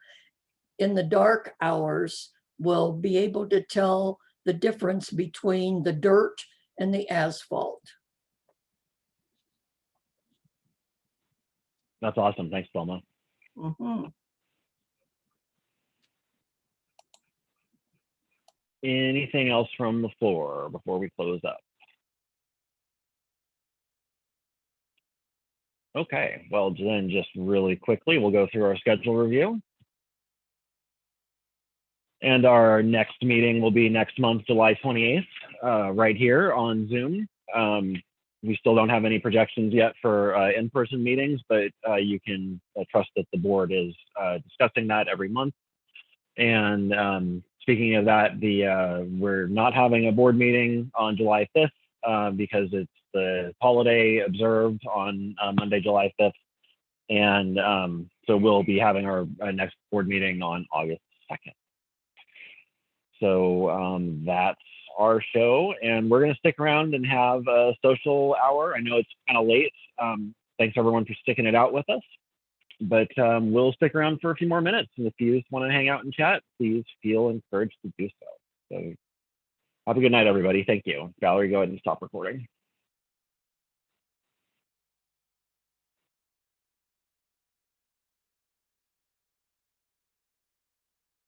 in the dark hours will be able to tell the difference between the dirt and the asphalt. That's awesome. Thanks, Thelma. Mhm. Anything else from the floor before we close up? Okay, well then just really quickly, we'll go through our schedule review. And our next meeting will be next month, July 28th, right here on Zoom. We still don't have any projections yet for in-person meetings, but you can trust that the board is discussing that every month. And speaking of that, we're not having a board meeting on July 5th because it's the holiday observed on Monday, July 5th. And so we'll be having our next board meeting on August 2nd. So that's our show, and we're going to stick around and have a social hour. I know it's kind of late. Thanks everyone for sticking it out with us, but we'll stick around for a few more minutes. And if you just want to hang out and chat, please feel encouraged to do so. So have a good night, everybody. Thank you. Valerie, go ahead and stop recording.